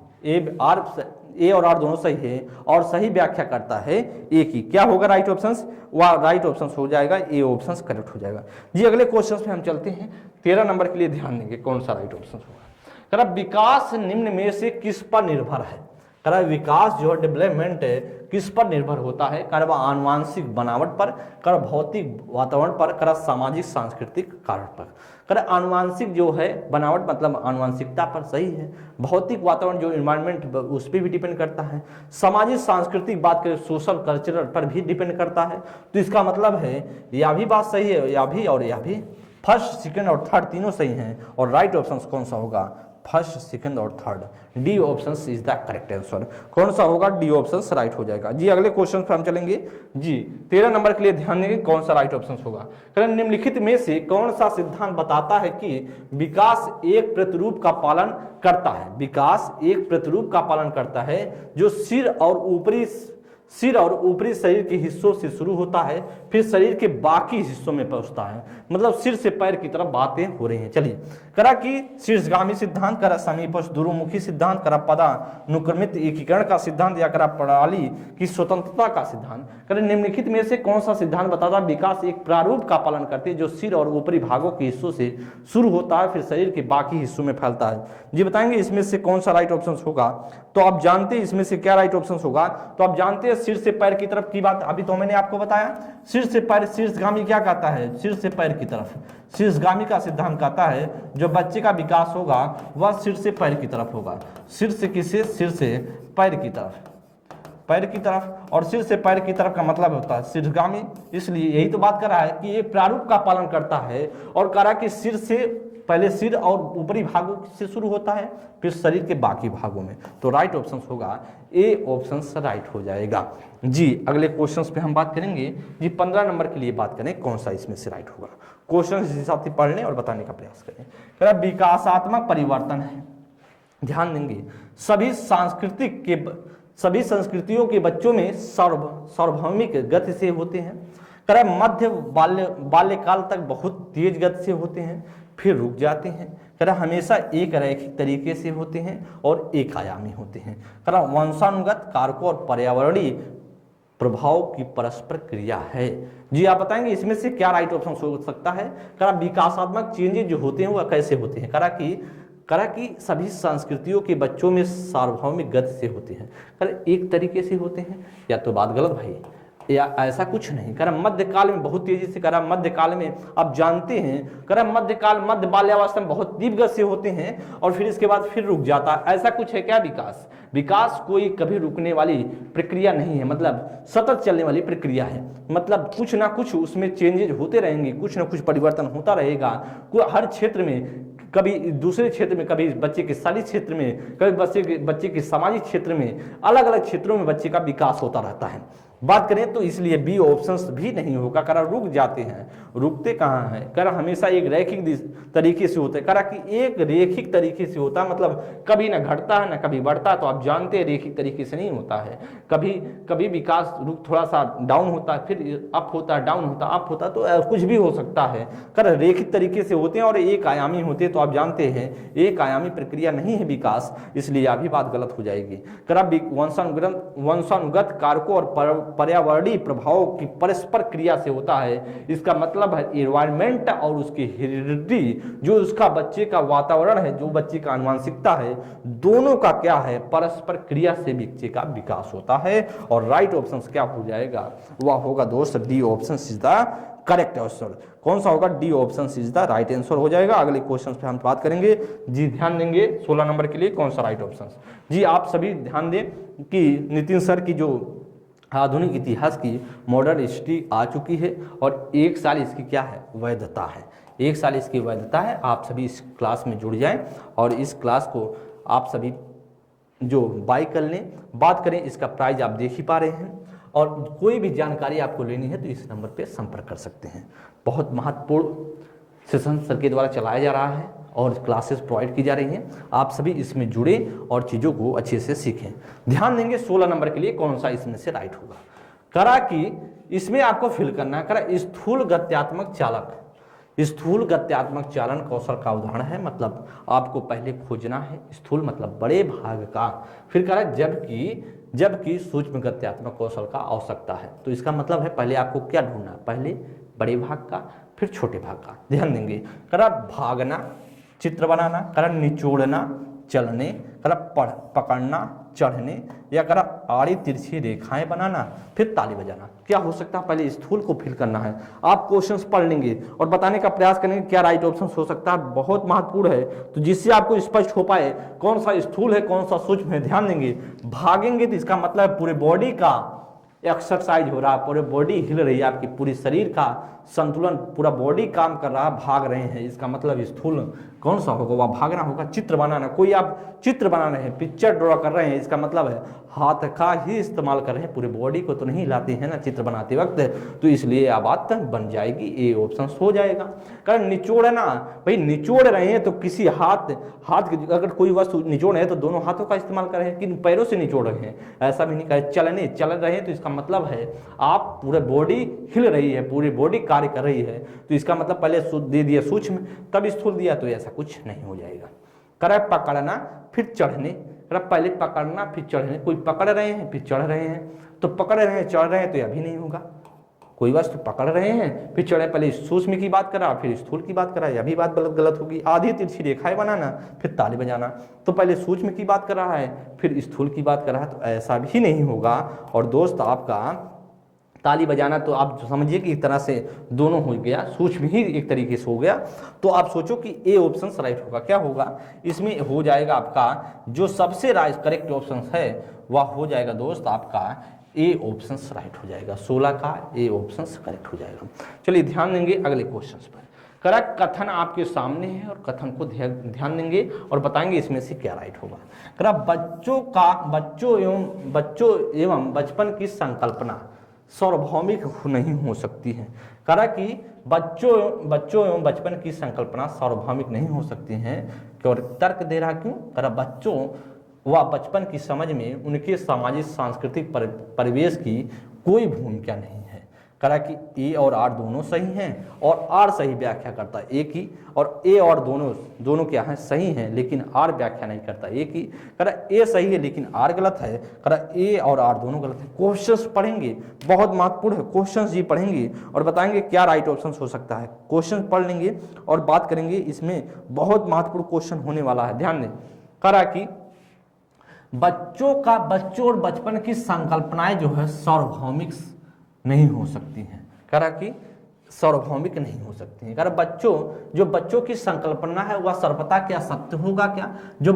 ए और आर दोनों सही है, और सही व्याख्या करता है ए की। क्या होगा राइट ऑप्शंस, वह राइट ऑप्शंस हो जाएगा, ए ऑप्शंस करेक्ट हो जाएगा जी। अगले क्वेश्चन पे हम चलते हैं। 13 नंबर के लिए ध्यान देंगे, कौन सा राइट ऑप्शन होगा। करा विकास निम्न में से किस पर निर्भर है। करा विकास जो है, डेवलपमेंट किस पर निर्भर होता है। करा आनुवांशिक बनावट पर, करा भौतिक वातावरण पर, करा सामाजिक सांस्कृतिक कारण पर। करा आनुवांशिक जो है बनावट मतलब आनुवांशिकता पर सही है। भौतिक वातावरण जो इन्वायरमेंट, उस पर भी डिपेंड करता है। सामाजिक सांस्कृतिक बात करें, सोशल कल्चरल पर भी डिपेंड करता है। तो इसका मतलब है यह भी बात सही है, यह भी और यह भी। फर्स्ट, सेकंड और थर्ड तीनों सही हैं, और राइट ऑप्शन कौन सा होगा, फर्स्ट, सेकंड और third. D option is the correct answer. कौन सा होगा, डी ऑप्शन राइट हो जाएगा जी। अगले क्वेश्चन पर हम चलेंगे जी। 13 नंबर के लिए ध्यान देंगे, कौन सा राइट ऑप्शन होगा। निम्नलिखित में से कौन सा सिद्धांत बताता है कि विकास एक प्रतिरूप का पालन करता है। विकास एक प्रतिरूप का पालन करता है जो सिर और ऊपरी शरीर के हिस्सों से शुरू होता है, फिर शरीर के बाकी हिस्सों में पहुंचता है। मतलब सिर से पैर की तरफ बातें हो रही हैं। चलिए, करा कि शीर्षगामी सिद्धांत, करा समीपस्थ दूरमुखी सिद्धांत, करा पदानुक्रमित एकीकरण का सिद्धांत, या करा प्रणाली की स्वतंत्रता का सिद्धांत। करा निम्नलिखित में से कौन सा सिद्धांत बताता है विकास एक प्रारूप का पालन करते हैं जो सिर और ऊपरी भागों के हिस्सों से शुरू होता है, फिर शरीर के बाकी हिस्सों में फैलता है। जी बताएंगे इसमें से कौन सा राइट ऑप्शन होगा। तो आप जानते हैं इसमें से क्या राइट ऑप्शन होगा। तो आप जानते हैं सिर से पैर की तरफ की बात अभी तो मैंने आपको बताया। सिर से पैर, शीर्षगामी क्या कहता है, सिर से पैर की तरफ। शीर्षगामी का सिद्धांत कहता है जो बच्चे का विकास होगा वह सिर से पैर की तरफ होगा। सिर से किसे, सिर से पैर की तरफ, पैर की तरफ। और सिर से पैर की तरफ का मतलब होता है शीर्षगामी। इसलिए यही तो बात कर रहा है कि ये प्रारूप का पालन करता है, और कह रहा कि सिर से पहले सिर और ऊपरी भागों से शुरू होता है, फिर शरीर के बाकी भागों में। तो राइट ऑप्शन होगा ए ऑप्शन राइट हो जाएगा जी। अगले क्वेश्चंस पे हम बात करेंगे जी। 15 नंबर के लिए बात करें, कौन सा इसमें से राइट होगा। क्वेश्चन इस हिसाब से पढ़ने और बताने का प्रयास करें। कह रहा विकासात्मक परिवर्तन है, ध्यान देंगे, सभी संस्कृतियों के बच्चों में सार्वभौमिक गति से होते हैं। कह रहा मध्य बाल्यकाल तक बहुत तेज गति से होते हैं, फिर रुक जाते हैं। कह रहा हमेशा एक रैखिक तरीके से होते हैं और एक आयामी होते हैं। कह रहा वंशानुगत कारकों और पर्यावरणीय प्रभाव की परस्पर क्रिया है। जी आप बताएंगे इसमें से क्या राइट ऑप्शन हो सकता है। कह रहा विकासात्मक चेंजेस जो होते हैं वह कैसे होते हैं। कह रहा कि सभी संस्कृतियों के बच्चों में सार्वभौमिक गति से होते हैं। कह रहा एक तरीके से होते हैं, या तो बात गलत भाई, या ऐसा कुछ नहीं। कह रहा मध्यकाल में बहुत तेजी से, कह रहा मध्यकाल में आप जानते हैं, कह रहा मध्यकाल मध्य बाल्यावस्था में बहुत तीव्र गति से होते हैं, और फिर इसके बाद फिर रुक जाता है। ऐसा कुछ है क्या विकास कोई कभी रुकने वाली प्रक्रिया नहीं है, मतलब सतत चलने वाली प्रक्रिया है। मतलब कुछ ना कुछ उसमें चेंजेज होते रहेंगे, कुछ ना कुछ परिवर्तन होता रहेगा। हर क्षेत्र में, कभी दूसरे क्षेत्र में, कभी बच्चे के शारीरिक क्षेत्र में, कभी बच्चे के सामाजिक क्षेत्र में, अलग अलग क्षेत्रों में बच्चे का विकास होता रहता है। बात करें तो इसलिए बी ऑप्शंस भी नहीं होगा। करा रुक जाते हैं, रुकते कहाँ हैं। करा हमेशा एक रैखिक तरीके से होता है। करा कि एक रेखिक तरीके से होता है, मतलब कभी ना घटता है ना कभी बढ़ता है। तो आप जानते हैं रेखिक तरीके से नहीं होता है। कभी विकास रुक थोड़ा सा डाउन होता है, फिर अप होता है, डाउन होता है, अप होता है, तो कुछ भी हो सकता है। करा रेखिक तरीके से होते हैं और एक आयामी होते हैं। तो आप जानते हैं एक आयामी प्रक्रिया नहीं है विकास, इसलिए यह भी बात गलत हो जाएगी। करा वंशानुगत कारकों और पर्यावरणीय प्रभावों की परस्पर क्रिया से होता है। इसका मतलब है एनवायरमेंट और उसकी हेरिडिटी, जो उसका बच्चे का वातावरण है, जो बच्चे का आनुवंशिकता है, दोनों का क्या है, परस्पर क्रिया से बच्चे का विकास होता है। और राइट ऑप्शन क्या हो जाएगा, वह होगा दोस्त D option is the correct answer कौन सा होगा? D option is the right answer हो जाएगा। अगले क्वेश्चन पे हम बात करेंगे जी, ध्यान देंगे 16 नंबर के लिए कौन सा राइट ऑप्शन। जी आप सभी ध्यान दें कि नितिन सर की जो आधुनिक इतिहास की मॉडर्न हिस्ट्री आ चुकी है और 1 साल इसकी क्या है? वैधता है। 1 साल इसकी वैधता है। आप सभी इस क्लास में जुड़ जाएं और इस क्लास को आप सभी जो बाय कर लें। बात करें इसका प्राइस आप देख ही पा रहे हैं और कोई भी जानकारी आपको लेनी है तो इस नंबर पे संपर्क कर सकते हैं। बहुत महत्वपूर्ण सेशन सर के द्वारा चलाया जा रहा है और क्लासेस प्रोवाइड की जा रही हैं। आप सभी इसमें जुड़े और चीज़ों को अच्छे से सीखें। ध्यान देंगे 16 नंबर के लिए कौन सा इसमें से राइट होगा। करा कि इसमें आपको फिल करना है, करा स्थूल गत्यात्मक चालक। स्थूल गत्यात्मक चालन कौशल का उदाहरण है, मतलब आपको पहले खोजना है स्थूल मतलब बड़े भाग का, फिर करा जबकि सूक्ष्म गत्यात्मक कौशल का आवश्यकता है। तो इसका मतलब है पहले आपको क्या ढूंढना है? पहले बड़े भाग का फिर छोटे भाग का। ध्यान देंगे करा भागना, चित्र बनाना, करा निचोड़ना, चलने, करा पकड़ना, चढ़ने, या करा आड़ी तिरछी रेखाएं बनाना, फिर ताली बजाना। क्या हो सकता है? पहले स्थूल को फिल करना है। आप क्वेश्चंस पढ़ लेंगे और बताने का प्रयास करेंगे क्या राइट ऑप्शन हो सकता है। बहुत महत्वपूर्ण है तो जिससे आपको स्पष्ट हो पाए कौन सा स्थूल है कौन सा सूक्ष्म है। ध्यान देंगे भागेंगे तो इसका मतलब पूरे बॉडी का एक्सरसाइज हो रहा है, पूरे बॉडी हिल रही है, आपकी पूरी शरीर का संतुलन, पूरा बॉडी काम कर रहा है, भाग रहे हैं, इसका मतलब स्थूल कौन सा होगा? वह भागना होगा। चित्र बनाना, कोई आप चित्र बना रहे हैं, पिक्चर ड्रॉ कर रहे हैं, इसका मतलब है हाथ का ही इस्तेमाल कर रहे हैं, पूरे बॉडी को तो नहीं हिलाते हैं ना चित्र बनाते वक्त, तो इसलिए यह बात बन जाएगी, ए ऑप्शन हो जाएगा। कारण निचोड़ना, भाई निचोड़ रहे हैं तो किसी हाथ की अगर कोई वस्तु निचोड़ है तो दोनों हाथों का इस्तेमाल कर रहे हैं, किन पैरों से निचोड़ रहे हैं, ऐसा भी नहीं कहे। चल रहे हैं तो इसका मतलब है आप पूरे बॉडी हिल रही है, पूरी बॉडी कार्य कर रही है, तो इसका मतलब पहले दे दिया सूक्ष्म तब स्थूल दिया, तो ऐसा कुछ नहीं हो जाएगा। करे पकड़ना फिर चढ़ने, पहले पकड़ना फिर चढ़ने, कोई पकड़ रहे हैं फिर चढ़ रहे हैं, तो पकड़ रहे हैं चढ़ रहे हैं तो यह भी नहीं होगा। कोई वस्तु पकड़ रहे हैं फिर चढ़े, पहले सूक्ष्म की बात करा फिर स्थूल की बात करा, यह भी बात गलत होगी। आधी तिरछी रेखाएं बनाना फिर ताली बजाना, तो पहले सूक्ष्म की बात कर रहा है फिर स्थूल की बात कर रहा है, तो ऐसा भी नहीं होगा। और दोस्त आपका ताली बजाना तो आप समझिए कि एक तरह से दोनों हो गया, सूक्ष्म ही एक तरीके से हो गया। तो आप सोचो कि ए ऑप्शन राइट होगा। क्या होगा इसमें? हो जाएगा आपका जो सबसे करेक्ट ऑप्शन है वह हो जाएगा दोस्त आपका ए ऑप्शन राइट हो जाएगा। 16 का ए ऑप्शन करेक्ट हो जाएगा। चलिए ध्यान देंगे अगले क्वेश्चन पर। करेक्ट कथन आपके सामने है और कथन को ध्यान देंगे और बताएंगे इसमें से क्या राइट होगा। करेक्ट बच्चों एवं बचपन की संकल्पना सार्वभौमिक नहीं हो सकती है। करा कि बच्चों एवं बचपन की संकल्पना सार्वभौमिक नहीं हो सकती हैं। और तर्क दे रहा क्यों? करा बच्चों व बचपन की समझ में उनके सामाजिक सांस्कृतिक परिवेश की कोई भूमिका नहीं है। करा कि ए और आर दोनों सही हैं और आर सही व्याख्या करता है ए की, और ए और दोनों क्या है? सही हैं, लेकिन आर व्याख्या नहीं करता ए की। करा ए सही है लेकिन आर गलत है। करा ए और आर दोनों गलत है। क्वेश्चंस पढ़ेंगे, बहुत महत्वपूर्ण है क्वेश्चंस जी पढ़ेंगे और बताएंगे क्या राइट ऑप्शन हो सकता है। क्वेश्चन पढ़ लेंगे और बात करेंगे, इसमें बहुत महत्वपूर्ण क्वेश्चन होने वाला है, ध्यान दें। करा कि बच्चों और बचपन की संकल्पनाएं जो है सार्वभौमिक नहीं हो सकती हैं। करा कि सार्वभौमिक नहीं हो सकती हैं। कारण बच्चों की संकल्पना है वह सर्वथा क्या सत्य होगा? क्या जो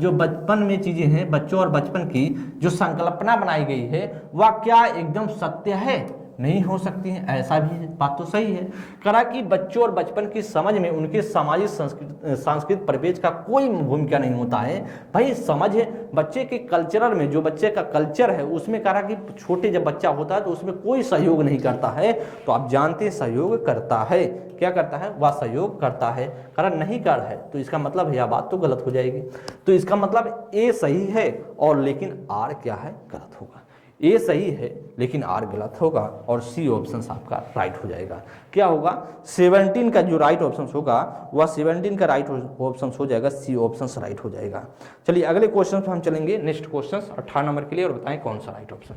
बचपन में चीजें हैं, बच्चों और बचपन की जो संकल्पना बनाई गई है वह क्या एकदम सत्य है? नहीं हो सकती है। ऐसा भी है, बात तो सही है। करा कि बच्चों और बचपन की समझ में उनके सामाजिक सांस्कृतिक परिवेश का कोई भूमिका नहीं होता है। भाई समझ है बच्चे के कल्चरल में, जो बच्चे का कल्चर है उसमें करा कि छोटे जब बच्चा होता है तो उसमें कोई सहयोग नहीं करता है। तो आप जानते हैं सहयोग करता है, क्या करता है? वह सहयोग करता है। करा नहीं कर है तो इसका मतलब यह बात तो गलत हो जाएगी। तो इसका मतलब ए सही है और लेकिन आर क्या है? गलत होगा। ए सही है लेकिन आर गलत होगा और सी ऑप्शन आपका राइट हो जाएगा। क्या होगा? 17 का जो राइट ऑप्शन होगा वह 17 का राइट ऑप्शन हो जाएगा, सी ऑप्शन राइट हो जाएगा। चलिए अगले क्वेश्चन पर हम चलेंगे। नेक्स्ट क्वेश्चन 18 नंबर के लिए और बताएं कौन सा राइट ऑप्शन।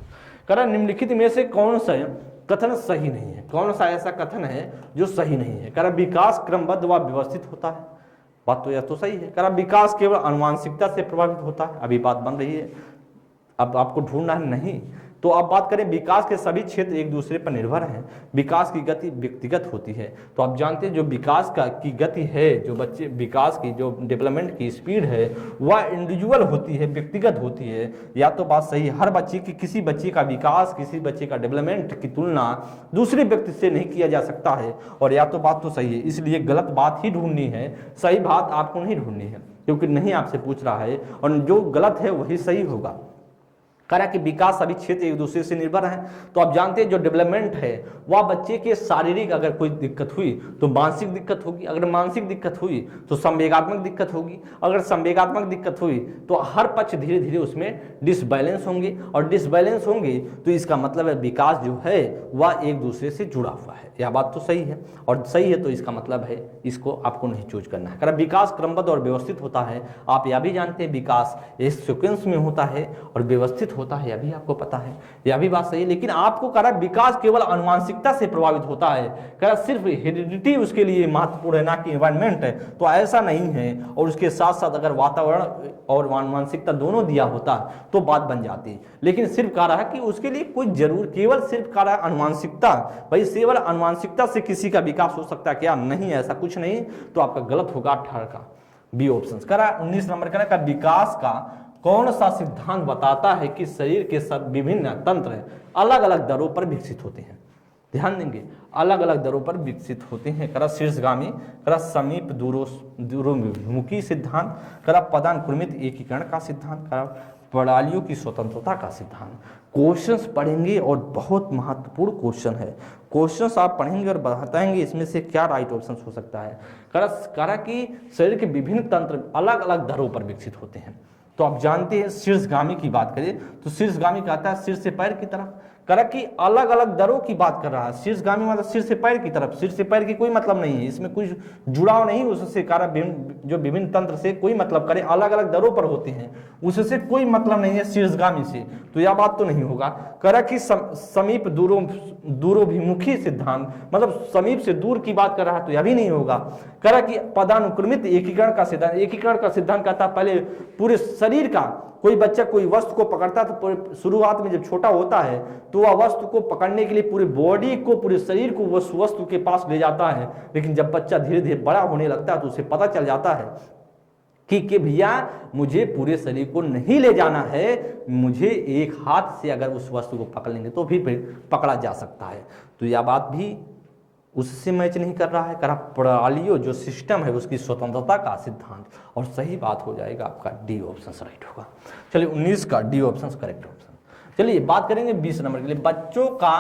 करा निम्नलिखित में से कौन सा कथन सही नहीं है? कौन सा ऐसा कथन है जो सही नहीं है? करा विकास क्रमबद्ध व व्यवस्थित होता है, बात तो यह तो सही है। करा विकास केवल आनुवांशिकता से प्रभावित होता है, अभी बात बन रही है, अब आपको ढूंढना है नहीं। तो अब बात करें विकास के सभी क्षेत्र एक दूसरे पर निर्भर हैं, विकास की गति व्यक्तिगत होती है। तो आप जानते हैं जो विकास की गति है, जो बच्चे विकास की जो डेवलपमेंट की स्पीड है वह इंडिविजुअल होती है, व्यक्तिगत होती है। या तो बात सही है, हर बच्चे की किसी बच्चे का विकास, किसी बच्चे का डेवलपमेंट की तुलना दूसरे व्यक्ति से नहीं किया जा सकता है। और या तो बात तो सही है, इसलिए गलत बात ही ढूंढनी है, सही बात आपको नहीं ढूंढनी है, क्योंकि नहीं आपसे पूछ रहा है और जो गलत है वही सही होगा। करा कि विकास सभी क्षेत्र एक दूसरे से निर्भर हैं। तो आप जानते हैं जो डेवलपमेंट है वह बच्चे के शारीरिक अगर कोई दिक्कत हुई तो मानसिक दिक्कत होगी, अगर मानसिक दिक्कत हुई तो संवेगात्मक दिक्कत होगी, अगर संवेगात्मक दिक्कत हुई तो हर पक्ष धीरे धीरे उसमें डिसबैलेंस होंगे, और डिसबैलेंस होंगे तो इसका मतलब है विकास जो है वह एक दूसरे से जुड़ा हुआ है। यह बात तो सही है, और सही है तो इसका मतलब है इसको आपको नहीं चूज करना है। कारण विकास क्रमबद्ध और व्यवस्थित होता है, आप यह भी जानते हैं विकास एक सीक्वेंस में होता है और व्यवस्थित होता है, यह भी आपको पता है, यह भी बात सही है। लेकिन आपको कह रहा विकास केवल आनुवांशिकता से प्रभावित होता है, कह रहा सिर्फ हेरिडिटी उसके लिए महत्वपूर्ण है ना कि एनवायरमेंट है, तो ऐसा नहीं है। और उसके साथ साथ अगर वातावरण और आनुवांशिकता दोनों दिया होता तो बात बन जाती। लेकिन सिर्फ कह रहा है कि उसके लिए कोई जरूर केवल सिर्फ कह रहा है आनुवांशिकता, भाई केवल आनुवांशिकता से किसी का विकास हो सकता है क्या? नहीं, ऐसा कुछ नहीं। तो आपका गलत होगा 18 का बी ऑप्शन। कह रहा 19 नंबर का विकास का कौन सा सिद्धांत बताता है कि शरीर के सब विभिन्न तंत्र अलग अलग दरों पर विकसित होते हैं? ध्यान देंगे, अलग अलग दरों पर विकसित होते हैं। करा शीर्षगामी, करा समीप दूरोभिमुखी सिद्धांत, करा पदानुक्रमित एकीकरण का सिद्धांत, करा प्रणालियों की स्वतंत्रता का सिद्धांत। क्वेश्चंस पढ़ेंगे और बहुत महत्वपूर्ण क्वेश्चन है। क्वेश्चंस आप पढ़ेंगे और बताएंगे इसमें से क्या राइट ऑप्शन हो सकता है। करा कि शरीर के विभिन्न तंत्र अलग अलग दरों पर विकसित होते हैं। तो आप जानते हैं शीर्षगामी की बात करें तो शीर्षगामी कहता है सिर से पैर की तरफ। करा कि अलग अलग दरों की बात कर रहा है, शीर्षगामी मतलब सिर से पैर की तरफ। सिर से पैर की कोई मतलब नहीं है, इसमें कुछ जुड़ाव नहीं उससे। करा जो विभिन्न तंत्र से कोई मतलब करे, अलग अलग दरों पर होते हैं, उससे कोई मतलब नहीं है शीर्षगामी से, तो यह बात तो नहीं होगा। करा कि समीप दूरोभिमुखी सिद्धांत मतलब समीप से दूर की बात कर रहा है, तो यह भी नहीं होगा। करा कि पदानुक्रमित एकीकरण का सिद्धांत, एकीकरण का सिद्धांत कहता है पहले पूरे शरीर का, कोई बच्चा कोई वस्तु को पकड़ता है तो शुरुआत में जब छोटा होता है तो वह वस्तु को पकड़ने के लिए पूरे बॉडी को, पूरे शरीर को उस वस्तु के पास ले जाता है। लेकिन जब बच्चा धीरे धीरे बड़ा होने लगता है तो उसे पता चल जाता है कि भैया मुझे पूरे शरीर को नहीं ले जाना है, मुझे एक हाथ से अगर उस वस्तु को पकड़ लेंगे तो फिर पकड़ा जा सकता है। तो यह बात भी उससे मैच नहीं कर रहा है। करा प्रणालियों जो सिस्टम है उसकी स्वतंत्रता का सिद्धांत, और सही बात हो जाएगा आपका डी ऑप्शन राइट होगा। चलिए 19 का डी ऑप्शन करेक्ट ऑप्शन। चलिए बात करेंगे 20 नंबर के लिए, बच्चों का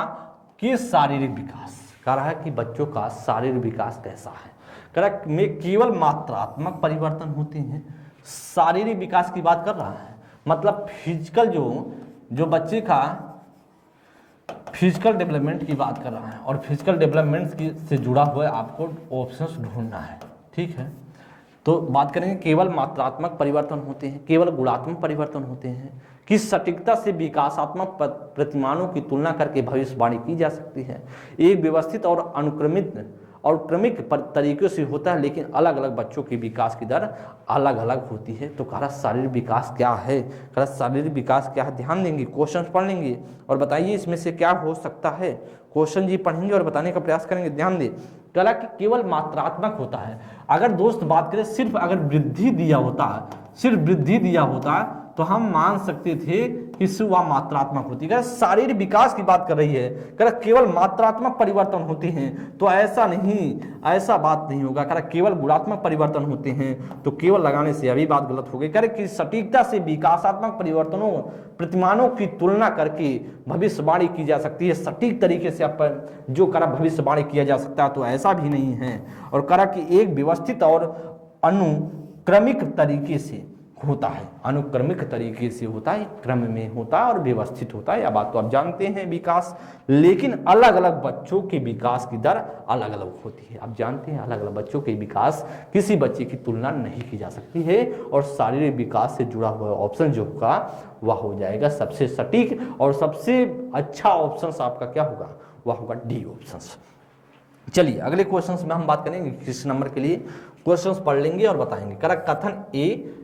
किस शारीरिक विकास। कह रहा है कि बच्चों का शारीरिक विकास कैसा है। कह रहा है में केवल मात्रात्मक परिवर्तन होते हैं। शारीरिक विकास की बात कर रहा है, मतलब फिजिकल जो बच्चे का फिजिकल डेवलपमेंट की बात कर रहा है, और फिजिकल डेवलपमेंट की से जुड़ा हुआ आपको ऑप्शंस ढूंढना है, ठीक है। तो बात करेंगे केवल मात्रात्मक परिवर्तन होते हैं, केवल गुणात्मक परिवर्तन होते हैं, किस सटीकता से विकासात्मक प्रतिमानों की तुलना करके भविष्यवाणी की जा सकती है। एक व्यवस्थित और अनुक्रमित और क्रमिक तरीकों से होता है, लेकिन अलग अलग बच्चों के विकास की दर अलग अलग होती है। तो कहा शारीरिक विकास क्या है, कहा शारीरिक विकास क्या है, ध्यान देंगे, क्वेश्चन पढ़ लेंगे और बताइए इसमें से क्या हो सकता है। क्वेश्चन जी पढ़ेंगे और बताने का प्रयास करेंगे, ध्यान दें। कहा कि केवल मात्रात्मक होता है। अगर दोस्त बात करें सिर्फ अगर वृद्धि दिया होता, सिर्फ वृद्धि दिया होता तो हम मान सकते थे कि वह मात्रात्मक होती है। शारीरिक विकास की बात कर रही है, कह केवल मात्रात्मक परिवर्तन होते हैं, तो ऐसा नहीं, ऐसा बात नहीं होगा। कह केवल गुणात्मक परिवर्तन होते हैं, तो केवल लगाने से अभी बात गलत हो गई। कह कि सटीकता से विकासात्मक परिवर्तनों प्रतिमानों की तुलना करके भविष्यवाणी की जा सकती है। सटीक तरीके से आप जो करा भविष्यवाणी किया जा सकता है, तो ऐसा भी नहीं है। और करा कि एक व्यवस्थित और अनुक्रमिक तरीके से होता है, अनुक्रमिक तरीके से होता है, क्रम में होता है और व्यवस्थित होता है। यह बात तो आप जानते हैं विकास, लेकिन अलग अलग बच्चों के विकास की दर अलग अलग होती है। आप जानते हैं अलग अलग बच्चों के विकास किसी बच्चे की तुलना नहीं की जा सकती है, और शारीरिक विकास से जुड़ा हुआ ऑप्शन जो होगा वह हो जाएगा सबसे सटीक और सबसे अच्छा ऑप्शन आपका क्या होगा, वह होगा डी ऑप्शन। चलिए अगले क्वेश्चन में हम बात करेंगे किस नंबर के लिए, क्वेश्चन पढ़ लेंगे और बताएंगे। करा कथन ए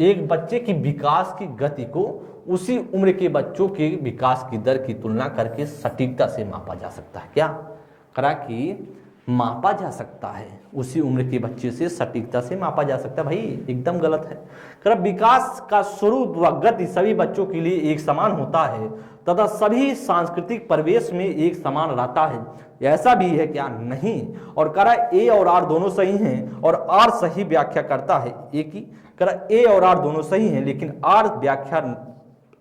एक बच्चे की विकास की गति को उसी उम्र के बच्चों के विकास की दर की तुलना करके सटीकता से मापा जा सकता है। क्या करा कि मापा जा सकता है, उसी उम्र के बच्चे से सटीकता से मापा जा सकता है। भाई एकदम गलत है। करा विकास का स्वरूप व गति सभी बच्चों के लिए एक समान होता है तथा सभी सांस्कृतिक परिवेश में एक समान रहता है, ऐसा भी है क्या? नहीं। और करा ए और आर दोनों सही हैं और आर सही व्याख्या करता है ए की। करा ए और आर दोनों सही हैं लेकिन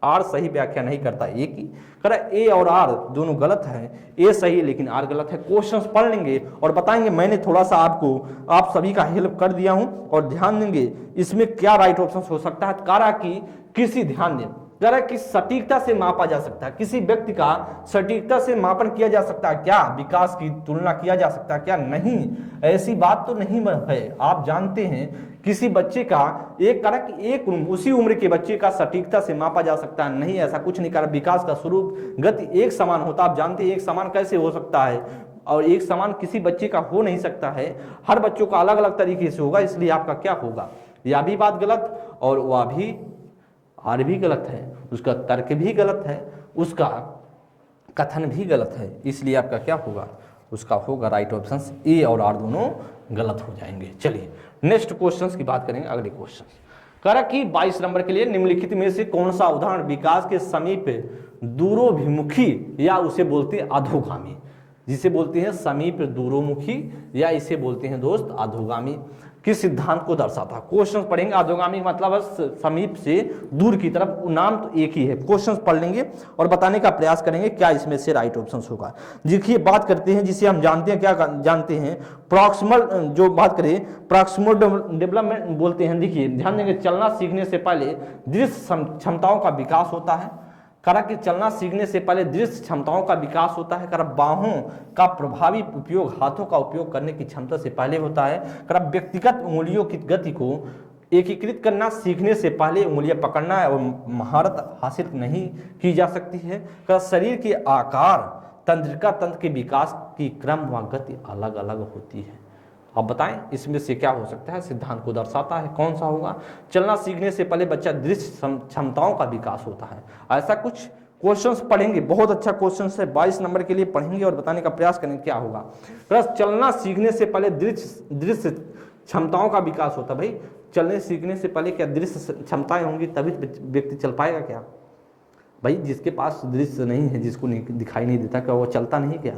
आर सही व्याख्या नहीं करता ए की। करा ए और आर दोनों गलत है, ए सही लेकिन आर गलत है। क्वेश्चंस पढ़ लेंगे और बताएंगे। मैंने थोड़ा सा आप सभी का हेल्प कर दिया हूं और ध्यान देंगे इसमें क्या राइट ऑप्शन हो सकता है। करा कि किसी ध्यान दें, करा कि सटीकता से मापा जा सकता है, किसी व्यक्ति का सटीकता से मापन किया जा सकता है क्या? विकास की तुलना किया जा सकता है क्या? नहीं, ऐसी बात तो नहीं है। आप जानते हैं किसी बच्चे का एक करा कि एक उसी उम्र के बच्चे का सटीकता से मापा जा सकता है, नहीं, ऐसा कुछ नहीं। करा विकास का स्वरूप गति एक समान होता, आप जानते हैं एक समान कैसे हो सकता है, और एक समान किसी बच्चे का हो नहीं सकता है, हर बच्चों का अलग अलग तरीके से होगा। इसलिए आपका क्या होगा? यह भी बात गलत और वह भी आर भी गलत है, उसका तर्क भी गलत है, उसका कथन भी गलत है। इसलिए आपका क्या होगा? उसका होगा राइट ऑप्शन ए और आर दोनों गलत हो जाएंगे। चलिए नेक्स्ट क्वेश्चंस की बात करेंगे। अगले क्वेश्चन करा कि 22 नंबर के लिए निम्नलिखित में से कौन सा उदाहरण विकास के समीप दूरोभिमुखी या उसे बोलते हैं अधोगामी, जिसे बोलते हैं समीप दूरोमुखी या इसे बोलते हैं दोस्त अधोगामी, किस सिद्धांत को दर्शाता है? क्वेश्चन पढ़ेंगे। अधोगामी मतलब समीप से दूर की तरफ, नाम तो एक ही है। क्वेश्चन पढ़ लेंगे और बताने का प्रयास करेंगे क्या इसमें से राइट ऑप्शन होगा। देखिए बात करते हैं जिसे हम जानते हैं, क्या जानते हैं, प्रॉक्सिमल, जो बात करें प्रॉक्सिमल डेवलपमेंट बोलते हैं। देखिए ध्यान देंगे, चलना सीखने से पहले दृश्य क्षमताओं का विकास होता है। करा कि चलना सीखने से पहले दृश्य क्षमताओं का विकास होता है। करा बाहों का प्रभावी उपयोग हाथों का उपयोग करने की क्षमता से पहले होता है। करा व्यक्तिगत उंगलियों की गति को एकीकृत करना सीखने से पहले उंगलियां पकड़ना और महारत हासिल नहीं की जा सकती है। करा शरीर के आकार तंत्रिका तंत्र के विकास की क्रम व गति अलग अलग होती है। अब बताएं इसमें से क्या हो सकता है? सिद्धांत को दर्शाता है, कौन सा होगा? चलना सीखने से पहले बच्चा दृश्य क्षमताओं का विकास होता है, ऐसा कुछ क्वेश्चंस पढ़ेंगे। बहुत अच्छा क्वेश्चन है, 22 नंबर के लिए पढ़ेंगे और बताने का प्रयास करेंगे क्या होगा। प्लस चलना सीखने से पहले दृश्य क्षमताओं का विकास होता है। भाई चलने सीखने से पहले क्या दृश्य क्षमताएं होंगी तभी व्यक्ति चल पाएगा क्या? भाई जिसके पास दृश्य नहीं है, जिसको दिखाई नहीं देता, क्या वो चलता नहीं क्या?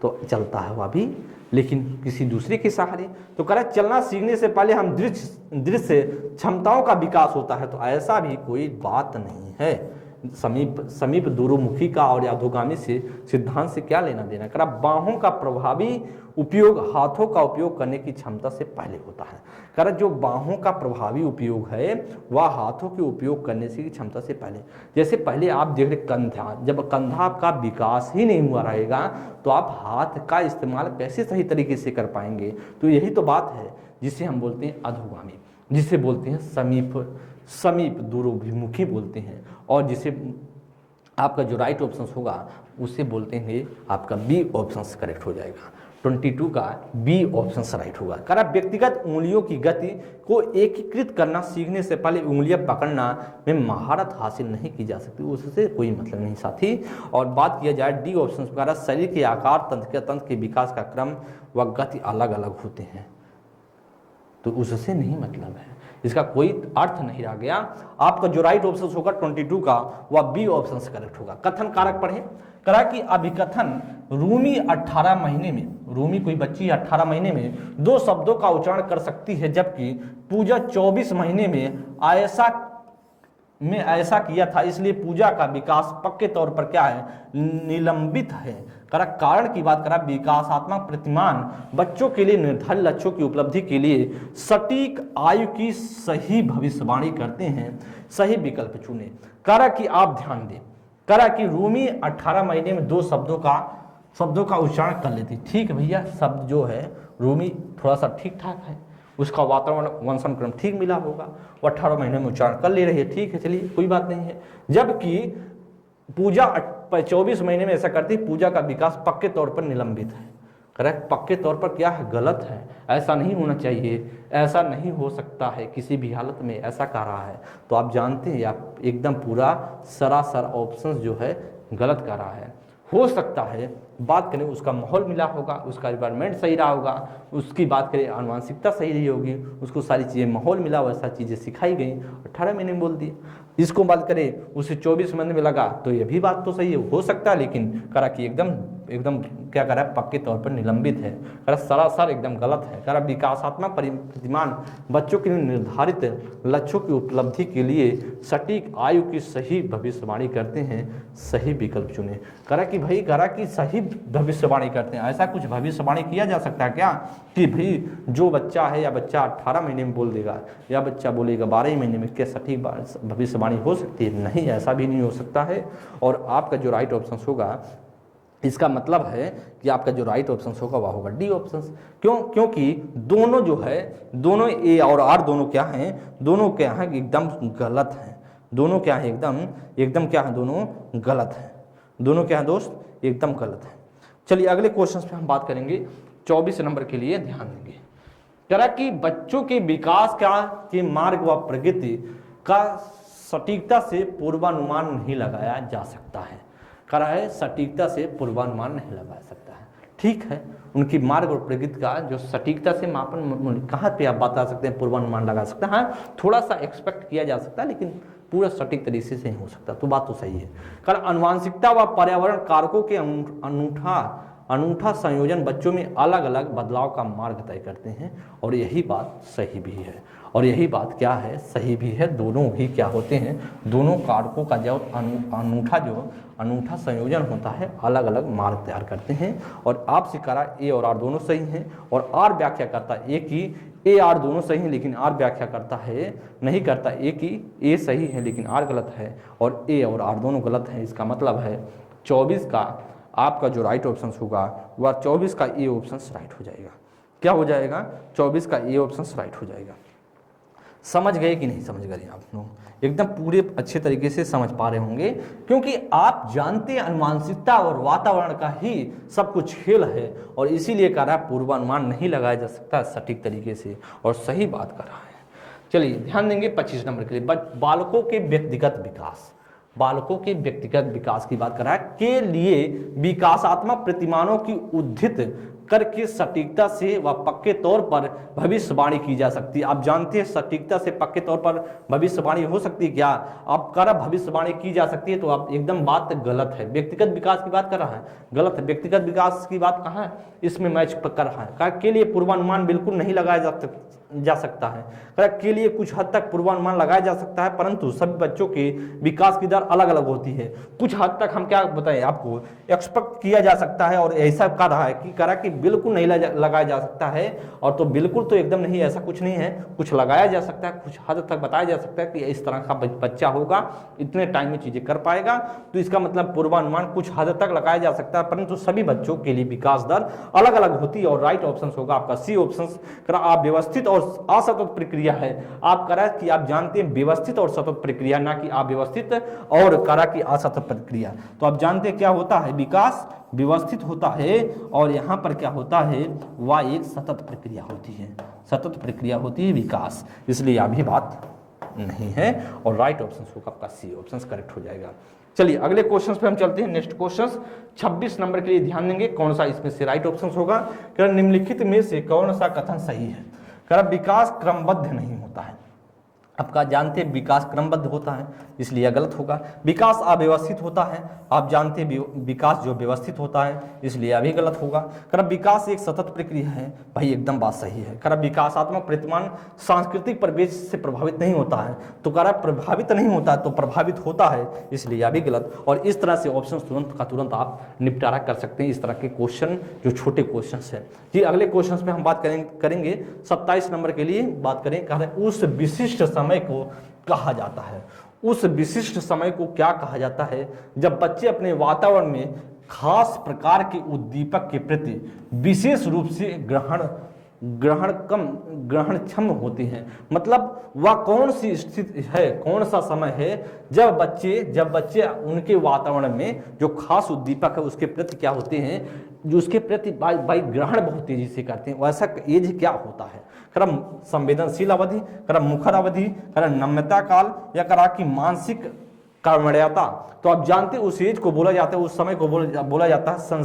तो चलता है वह भी, लेकिन किसी दूसरे के सहारे। तो कह रहा है चलना सीखने से पहले हम दृश्य क्षमताओं का विकास होता है, तो ऐसा भी कोई बात नहीं है। समीप दूरोमुखी का और अधोगामी से सिद्धांत से क्या लेना देना? कह रहा बाहों का प्रभावी उपयोग हाथों का उपयोग करने की क्षमता से पहले होता है। कह रहा जो बाहों का प्रभावी उपयोग है वह हाथों के उपयोग करने की क्षमता से पहले। जैसे पहले आप देख रहे कंधा, जब कंधा आपका विकास ही नहीं हुआ रहेगा तो आप हाथ का इस्तेमाल कैसे सही तरीके से कर पाएंगे? तो यही तो बात है जिसे हम बोलते हैं अधोगामी, जिसे बोलते हैं समीप दूरोभिमुखी बोलते हैं, और जिसे आपका जो राइट ऑप्शन होगा उसे बोलते हैं आपका बी ऑप्शन करेक्ट हो जाएगा। 22 का बी ऑप्शन राइट होगा। करा व्यक्तिगत उंगलियों की गति को एकीकृत करना सीखने से पहले उंगलियां पकड़ना में महारत हासिल नहीं की जा सकती, उससे कोई मतलब नहीं साथी। और बात किया जाए डी ऑप्शन पर, शरीर के आकार तंत्र के विकास का क्रम व गति अलग अलग होते हैं, तो उससे नहीं मतलब है, इसका कोई अर्थ नहीं रह गया। आपका जो राइट ऑप्शन होगा 22 का वह बी ऑप्शन से करेक्ट होगा। कथन कारक पढ़े। करा कि अभिकथन रूमी 18 महीने में, रूमी कोई बच्ची 18 महीने में 2 शब्दों का उच्चारण कर सकती है, जबकि पूजा 24 महीने में ऐसा किया था, इसलिए पूजा का विकास पक्के तौर पर क्या है? निलंबित है। करा कारण की बात करा, विकासात्मक प्रतिमान बच्चों के लिए निर्धारित लक्ष्यों की उपलब्धि के लिए सटीक आयु की सही भविष्यवाणी करते हैं, सही विकल्प चुने। करा कि आप ध्यान दें, करा कि रूमी 18 महीने में 2 शब्दों का उच्चारण कर लेती। ठीक है भैया, शब्द जो है रूमी थोड़ा सा ठीक ठाक है, उसका वातावरण वंशन क्रम ठीक मिला होगा, वो 18 महीने में उच्चारण कर ले रही है, ठीक है, चलिए कोई बात नहीं है। जबकि पूजा 24 महीने में ऐसा करती, पूजा का विकास पक्के तौर पर निलंबित है। करेक्ट, पक्के तौर पर क्या है, गलत है, ऐसा नहीं होना चाहिए, ऐसा नहीं हो सकता है किसी भी हालत में, ऐसा कह रहा है। तो आप जानते हैं आप एकदम पूरा सरासर ऑप्शन जो है गलत कर रहा है। हो सकता है बात करें उसका माहौल मिला होगा, उसका इन्वायरमेंट सही रहा होगा, उसकी बात करें आनुवंशिकता सही रही होगी, उसको सारी चीज़ें माहौल मिला, वैसा चीज़ें सिखाई गई, 18 महीने में बोल दिए। इसको बात करें उसे 24 महीने में लगा, तो ये भी बात तो सही है, हो सकता है, लेकिन करा कि एकदम क्या करा है, पक्के तौर पर निलंबित है, करा सरासर एकदम गलत है। करा विकासात्मक प्रतिमान बच्चों के लिए निर्धारित लक्ष्यों की उपलब्धि के लिए सटीक आयु की सही भविष्यवाणी करते हैं, सही विकल्प चुने। करा कि भाई करा कि सही भविष्यवाणी करते हैं, ऐसा कुछ भविष्यवाणी किया जा सकता है क्या कि भाई जो बच्चा है या बच्चा 18 महीने में बोल देगा या बच्चा बोलेगा 12 महीने में, क्या सटीक भविष्यवाणी हो सकती है? नहीं, ऐसा भी नहीं हो सकता है। और आपका जो राइट ऑप्शन होगा, इसका मतलब है कि आपका जो राइट ऑप्शन होगा वह होगा डी ऑप्शन। क्यों? क्योंकि दोनों जो है, दोनों ए और आर दोनों क्या हैं, दोनों क्या हैं, एकदम गलत हैं। दोनों क्या है, एकदम क्या है, दोनों गलत हैं। दोनों क्या है दोस्त, एकदम गलत है। चलिए अगले क्वेश्चन पे हम बात करेंगे, 24 नंबर के लिए ध्यान देंगे। करा कि बच्चों के विकास के मार्ग व प्रगति का सटीकता से पूर्वानुमान नहीं लगाया जा सकता है। करा है सटीकता से पूर्वानुमान नहीं लगा सकता है। ठीक है, उनकी मार्ग और प्रगति का जो सटीकता से मापन, कहाँ पे आप बता सकते हैं पूर्वानुमान लगा सकते हैं? हाँ, थोड़ा सा एक्सपेक्ट किया जा सकता है, लेकिन पूरा सटीक तरीके से नहीं हो सकता। तो बात तो सही है। कारण आनुवंशिकता व पर्यावरण कारकों के अनूठा संयोजन बच्चों में अलग अलग बदलाव का मार्ग तय करते हैं, और यही बात सही भी है। और यही बात क्या है, सही भी है। दोनों ही क्या होते हैं, दोनों कारकों का जो अनूठा संयोजन होता है, अलग अलग मार्ग तैयार करते हैं। और आपसे करा ए और आर दोनों सही हैं, और आर व्याख्या करता है ए की ए आर दोनों सही हैं, लेकिन आर व्याख्या करता है नहीं करता ए की ए सही है लेकिन आर गलत है, और ए और आर दोनों गलत हैं। इसका मतलब है 24 का आपका जो राइट ऑप्शन होगा वह 24 का ए ऑप्शन राइट हो जाएगा। क्या हो जाएगा? 24 का ए ऑप्शन राइट हो जाएगा। समझ गए कि नहीं समझ गए आप लोग? एकदम पूरे अच्छे तरीके से समझ पा रहे होंगे, क्योंकि आप जानते हैं आनुवंशिकता और वातावरण का ही सब कुछ खेल है, और इसीलिए कह रहा है पूर्वानुमान नहीं लगाया जा सकता सटीक तरीके से, और सही बात कर रहा है। चलिए ध्यान देंगे 25 नंबर के लिए, बालकों के व्यक्तिगत विकास। बालकों के व्यक्तिगत विकास की बात कर रहा है, के लिए विकासात्मक प्रतिमानों की उद्धित करके सटीकता से व पक्के तौर पर भविष्यवाणी की जा सकती है। आप जानते हैं सटीकता से पक्के तौर पर भविष्यवाणी हो सकती है क्या? आप कर भविष्यवाणी की जा सकती है, तो आप एकदम बात गलत है। व्यक्तिगत विकास की बात कर रहा है, गलत है। व्यक्तिगत विकास की बात कहाँ है, इसमें मैच कर रहा है। के लिए पूर्वानुमान बिल्कुल नहीं लगाया जा सकता है। के लिए कुछ हद तक पूर्वानुमान लगाया जा सकता है, परंतु सभी बच्चों के विकास की दर अलग अलग होती है। कुछ हद तक हम क्या बताएं आपको, एक्सपेक्ट किया जा सकता है, और ऐसा कर रहा है कि करा कि बिल्कुल नहीं लगाया जा सकता है, और तो बिल्कुल तो एकदम नहीं, ऐसा कुछ नहीं है। कुछ लगाया जा सकता है, कुछ हद तक बताया जा सकता है कि इस तरह का बच्चा होगा, इतने टाइम में चीजें कर पाएगा। तो इसका मतलब पूर्वानुमान कुछ हद तक लगाया जा सकता है, परंतु सभी बच्चों के लिए विकास दर अलग अलग होती है। और राइट ऑप्शन होगा आपका सी ऑप्शन। आप व्यवस्थित और असतत प्रक्रिया है। आप करा कि आप जानते हैं व्यवस्थित और सतत प्रक्रिया, ना कि अव्यवस्थित और करा कि असतत प्रक्रिया। तो आप जानते हैं क्या होता है, विकास व्यवस्थित होता है, और यहाँ पर क्या होता है, वह एक सतत प्रक्रिया होती है। सतत प्रक्रिया होती है विकास, इसलिए अभी बात नहीं है, और राइट ऑप्शन होगा आपका सी ऑप्शन करेक्ट हो जाएगा। चलिए अगले क्वेश्चन पे हम चलते हैं। नेक्स्ट क्वेश्चन 26 नंबर के लिए ध्यान देंगे, कौन सा इसमें से राइट ऑप्शन होगा। निम्नलिखित में से कौन सा कथन सही है? विकास क्रमबद्ध नहीं होता है। आपका जानते हैं विकास क्रमबद्ध होता है, इसलिए गलत होगा। विकास अव्यवस्थित होता है, आप जानते हैं विकास जो व्यवस्थित होता है, इसलिए अभी गलत होगा। विकास एक सतत प्रक्रिया है, भाई एकदम बात सही है। विकासात्मक प्रतिमान सांस्कृतिक परिवेश से प्रभावित नहीं होता है, तो प्रभावित नहीं होता है तो प्रभावित होता है, इसलिए अभी गलत। और इस तरह से ऑप्शन तुरंत का तुरंत आप निपटारा कर सकते हैं, इस तरह के क्वेश्चन जो छोटे क्वेश्चन है। जी अगले क्वेश्चन में हम बात करेंगे 27 नंबर के लिए बात करें, उस विशिष्ट समय को कहा जाता है। उस विशिष्ट समय को क्या कहा जाता है? जब बच्चे अपने वातावरण में खास प्रकार के उद्दीपक के प्रति विशेष रूप से ग्रहण ग्रहणक्षम होती हैं। मतलब वह कौन सी स्थिति है, कौन सा समय है जब बच्चे उनके वातावरण में जो खास उद्दीपक है उसके प्रति क्या होते हैं, जो उसके प्रति बाई ग्रहण बहुत तेजी से करते हैं, वैसा एज क्या होता है। क्रम संवेदनशील अवधि, क्रम मुखर अवधि, क्रम नम्यता काल, या करा कि मानसिक कर्मण्यता। तो आप जानते हैं उस एज को बोला जाता है, उस समय को बोला जाता है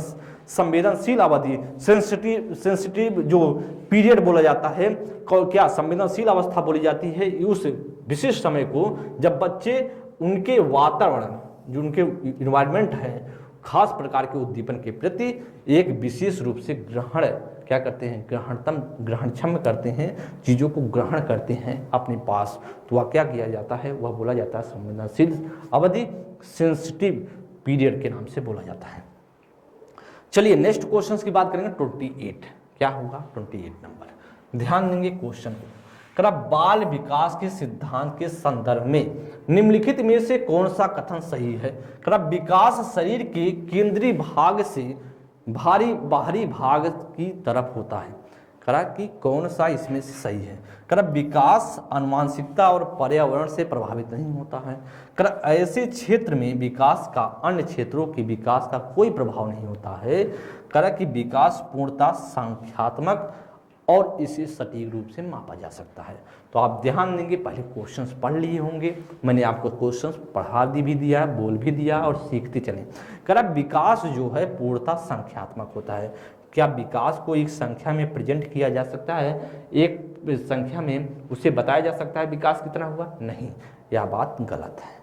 संवेदनशील अवधि, सेंसिटिव जो पीरियड बोला जाता है। क्या संवेदनशील अवस्था बोली जाती है उस विशेष समय को जब बच्चे उनके वातावरण, जो उनके इन्वायरमेंट है, खास प्रकार के उद्दीपन के प्रति एक विशेष रूप से ग्रहण क्या करते हैं, ग्रहणक्षम करते हैं, चीज़ों को ग्रहण करते हैं अपने पास। तो वह क्या किया जाता है, वह बोला जाता है संवेदनशील अवधि, सेंसिटिव पीरियड के नाम से बोला जाता है। चलिए नेक्स्ट क्वेश्चन की बात करेंगे। 28 क्या होगा, 28 नंबर। ध्यान देंगे क्वेश्चन को। बाल विकास के सिद्धांत के संदर्भ में निम्नलिखित में से कौन सा कथन सही है। विकास शरीर के केंद्रीय भाग से बाहरी भाग की तरफ होता है। कि कौन सा इसमें से सही है। विकास आनुवंशिकता और पर्यावरण से प्रभावित नहीं होता है। ऐसे क्षेत्र में विकास का अन्य क्षेत्रों के विकास का कोई प्रभाव नहीं होता है। कि विकास पूर्णतः संख्यात्मक और इसे सटीक रूप से मापा जा सकता है। तो आप ध्यान देंगे, पहले क्वेश्चंस पढ़ लिए होंगे, मैंने आपको क्वेश्चंस पढ़ा भी दिया, बोल भी दिया और सीखते चलें। विकास जो है पूर्णतः संख्यात्मक होता है। क्या विकास को एक संख्या में प्रेजेंट किया जा सकता है, एक संख्या में उसे बताया जा सकता है विकास कितना हुआ? नहीं, यह बात गलत है,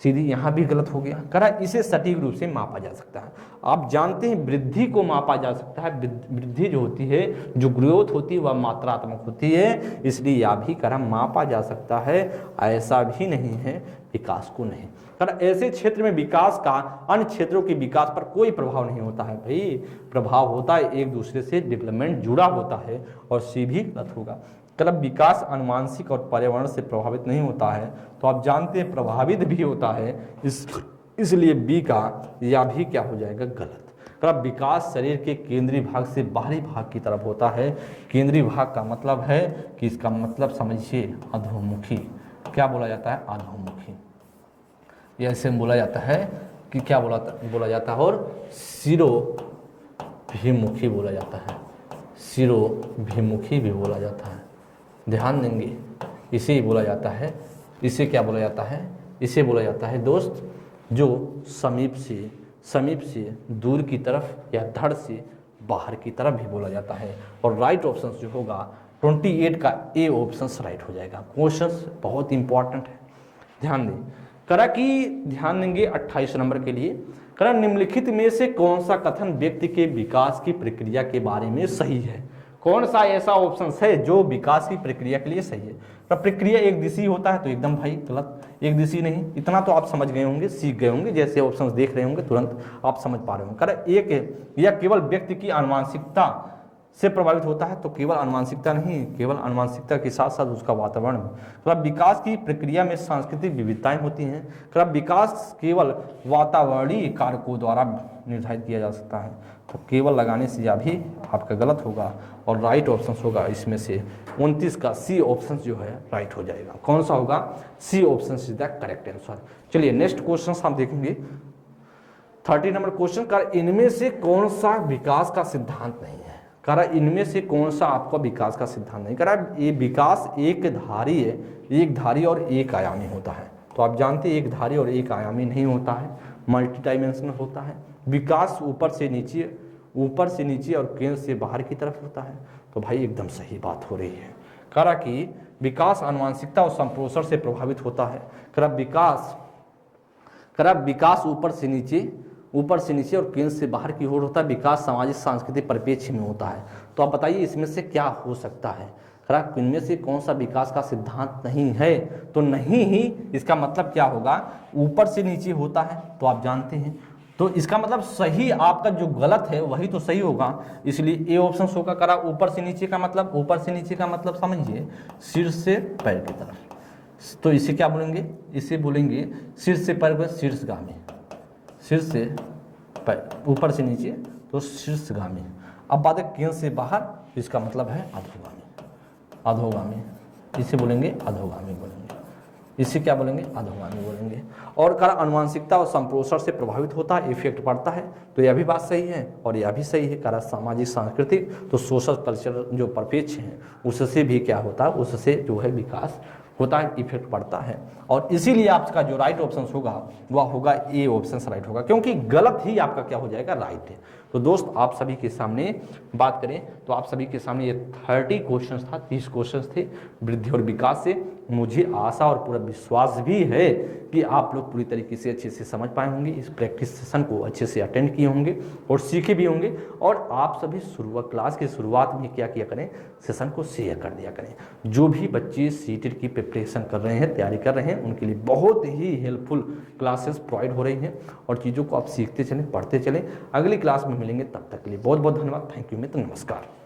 सीधी यहाँ भी गलत हो गया। इसे सटीक रूप से मापा जा सकता है। आप जानते हैं वृद्धि को मापा जा सकता है। वृद्धि जो होती है, जो ग्रोथ होती है, वह मात्रात्मक होती है, इसलिए यह भी मापा जा सकता है। ऐसा भी नहीं है विकास को नहीं। ऐसे क्षेत्र में विकास का अन्य क्षेत्रों के विकास पर कोई प्रभाव नहीं होता है। भाई प्रभाव होता है, एक दूसरे से डेवलपमेंट जुड़ा होता है, और सी भी गलत होगा। विकास आनुवंशिक और पर्यावरण से प्रभावित नहीं होता है, तो आप जानते हैं प्रभावित भी होता है, इसलिए बी का या भी क्या हो जाएगा, गलत। विकास शरीर के केंद्रीय भाग से बाहरी भाग की तरफ होता है। केंद्रीय भाग का मतलब है कि इसका मतलब समझिए अधोमुखी। क्या बोला जाता है? अधोमुखी। यह ऐसे बोला जाता है कि क्या बोला जाता है, और सिरोभिमुखी बोला जाता है, सिरोभिमुखी भी बोला जाता है। ध्यान देंगे, इसे ही बोला जाता है। इसे क्या बोला जाता है? इसे बोला जाता है दोस्त, जो समीप से दूर की तरफ या धड़ से बाहर की तरफ भी बोला जाता है। और राइट ऑप्शन जो होगा 28 का ए ऑप्शन राइट हो जाएगा। क्वेश्चन बहुत इंपॉर्टेंट है, ध्यान दें। ध्यान देंगे 28 नंबर के लिए। निम्नलिखित में से कौन सा कथन व्यक्ति के विकास की प्रक्रिया के बारे में सही है। कौन सा ऐसा ऑप्शन है जो विकास की प्रक्रिया के लिए सही है। प्रक्रिया एक दिशी होता है, तो एकदम भाई गलत, एक दिशी नहीं। इतना तो आप समझ गए होंगे, सीख गए होंगे, जैसे ऑप्शंस देख रहे होंगे तुरंत आप समझ पा रहे होंगे। एक या केवल व्यक्ति की आनुवंशिकता से प्रभावित होता है, तो केवल आनुवंशिकता नहीं, केवल आनुवंशिकता के साथ साथ उसका वातावरण भी। विकास की प्रक्रिया में सांस्कृतिक विविधताएं होती हैं। विकास केवल वातावरणीय कारकों द्वारा निर्धारित किया जा सकता है, तो केवल लगाने से यह भी आपका गलत होगा। और राइट ऑप्शन होगा इसमें से 29 का सी ऑप्शन जो है राइट हो जाएगा। कौन सा होगा? C option is the correct answer. चलिए नेक्स्ट क्वेश्चन हम देखेंगे। 30 नंबर क्वेश्चन। इनमें से कौन सा विकास का सिद्धांत नहीं है। इनमें से कौन सा आपका विकास का सिद्धांत नहीं। ये विकास एक धारी और एक आयामी होता है। तो आप जानते हैं एक धारी और एक आयामी नहीं होता है, मल्टी डायमेंशनल होता है। विकास ऊपर से नीचे और केंद्र से बाहर की तरफ होता है। तो भाई एकदम सही बात हो रही है। कि विकास आनुवंशिकता और संप्रेषण से प्रभावित होता है। विकास ऊपर से नीचे और केंद्र से बाहर की ओर होता है। विकास सामाजिक सांस्कृतिक परिप्रेक्ष्य में होता है। तो आप बताइए इसमें से क्या हो सकता है। इनमें से कौन सा विकास का सिद्धांत नहीं है। तो नहीं ही इसका मतलब क्या होगा, ऊपर से नीचे होता है, तो आप जानते हैं। तो इसका मतलब सही आपका जो गलत है वही तो सही होगा, इसलिए ए ऑप्शन होगा। ऊपर से नीचे का मतलब समझिए शीर्ष से पैर की तरफ। तो इसे क्या बोलेंगे? इसे बोलेंगे शीर्ष से पैर पर शीर्षगामी। शीर्ष से ऊपर से नीचे तो शीर्षगामी। अब बात है केंद्र से बाहर इसका मतलब है अधोगामी। अधोगामी इसे बोलेंगे अधोगामी बोलेंगे, इसे क्या बोलेंगे अधोगामी बोलेंगे। और कारण अनुवांशिकता और संप्रोषण से प्रभावित होता है, इफेक्ट पड़ता है, तो यह भी बात सही है और यह भी सही है। कारण सामाजिक सांस्कृतिक तो सोशल कल्चर जो परिप्रेक्ष्य हैं उससे भी क्या होता है, उससे जो है विकास होता है, इफेक्ट पड़ता है। और इसीलिए आपका जो राइट ऑप्शन होगा वह होगा ए ऑप्शन राइट होगा, क्योंकि गलत ही आपका क्या हो जाएगा राइट है। तो दोस्त आप सभी के सामने बात करें तो आप सभी के सामने ये 30 क्वेश्चंस था, 30 क्वेश्चंस थे वृद्धि और विकास से। मुझे आशा और पूरा विश्वास भी है कि आप लोग पूरी तरीके से अच्छे से समझ पाए होंगे, इस प्रैक्टिस सेशन को अच्छे से अटेंड किए होंगे और सीखे भी होंगे। और आप सभी क्लास की शुरुआत में क्या किया करें, सेशन को शेयर कर दिया करें। जो भी बच्चे सीटेट की प्रिपरेशन कर रहे हैं, तैयारी कर रहे हैं, उनके लिए बहुत ही हेल्पफुल क्लासेस प्रोवाइड हो रही हैं और चीज़ों को आप सीखते चलें, पढ़ते चलें। अगली क्लास में मिलेंगे, तब तक के लिए बहुत बहुत धन्यवाद। थैंक यू मित्र, नमस्कार।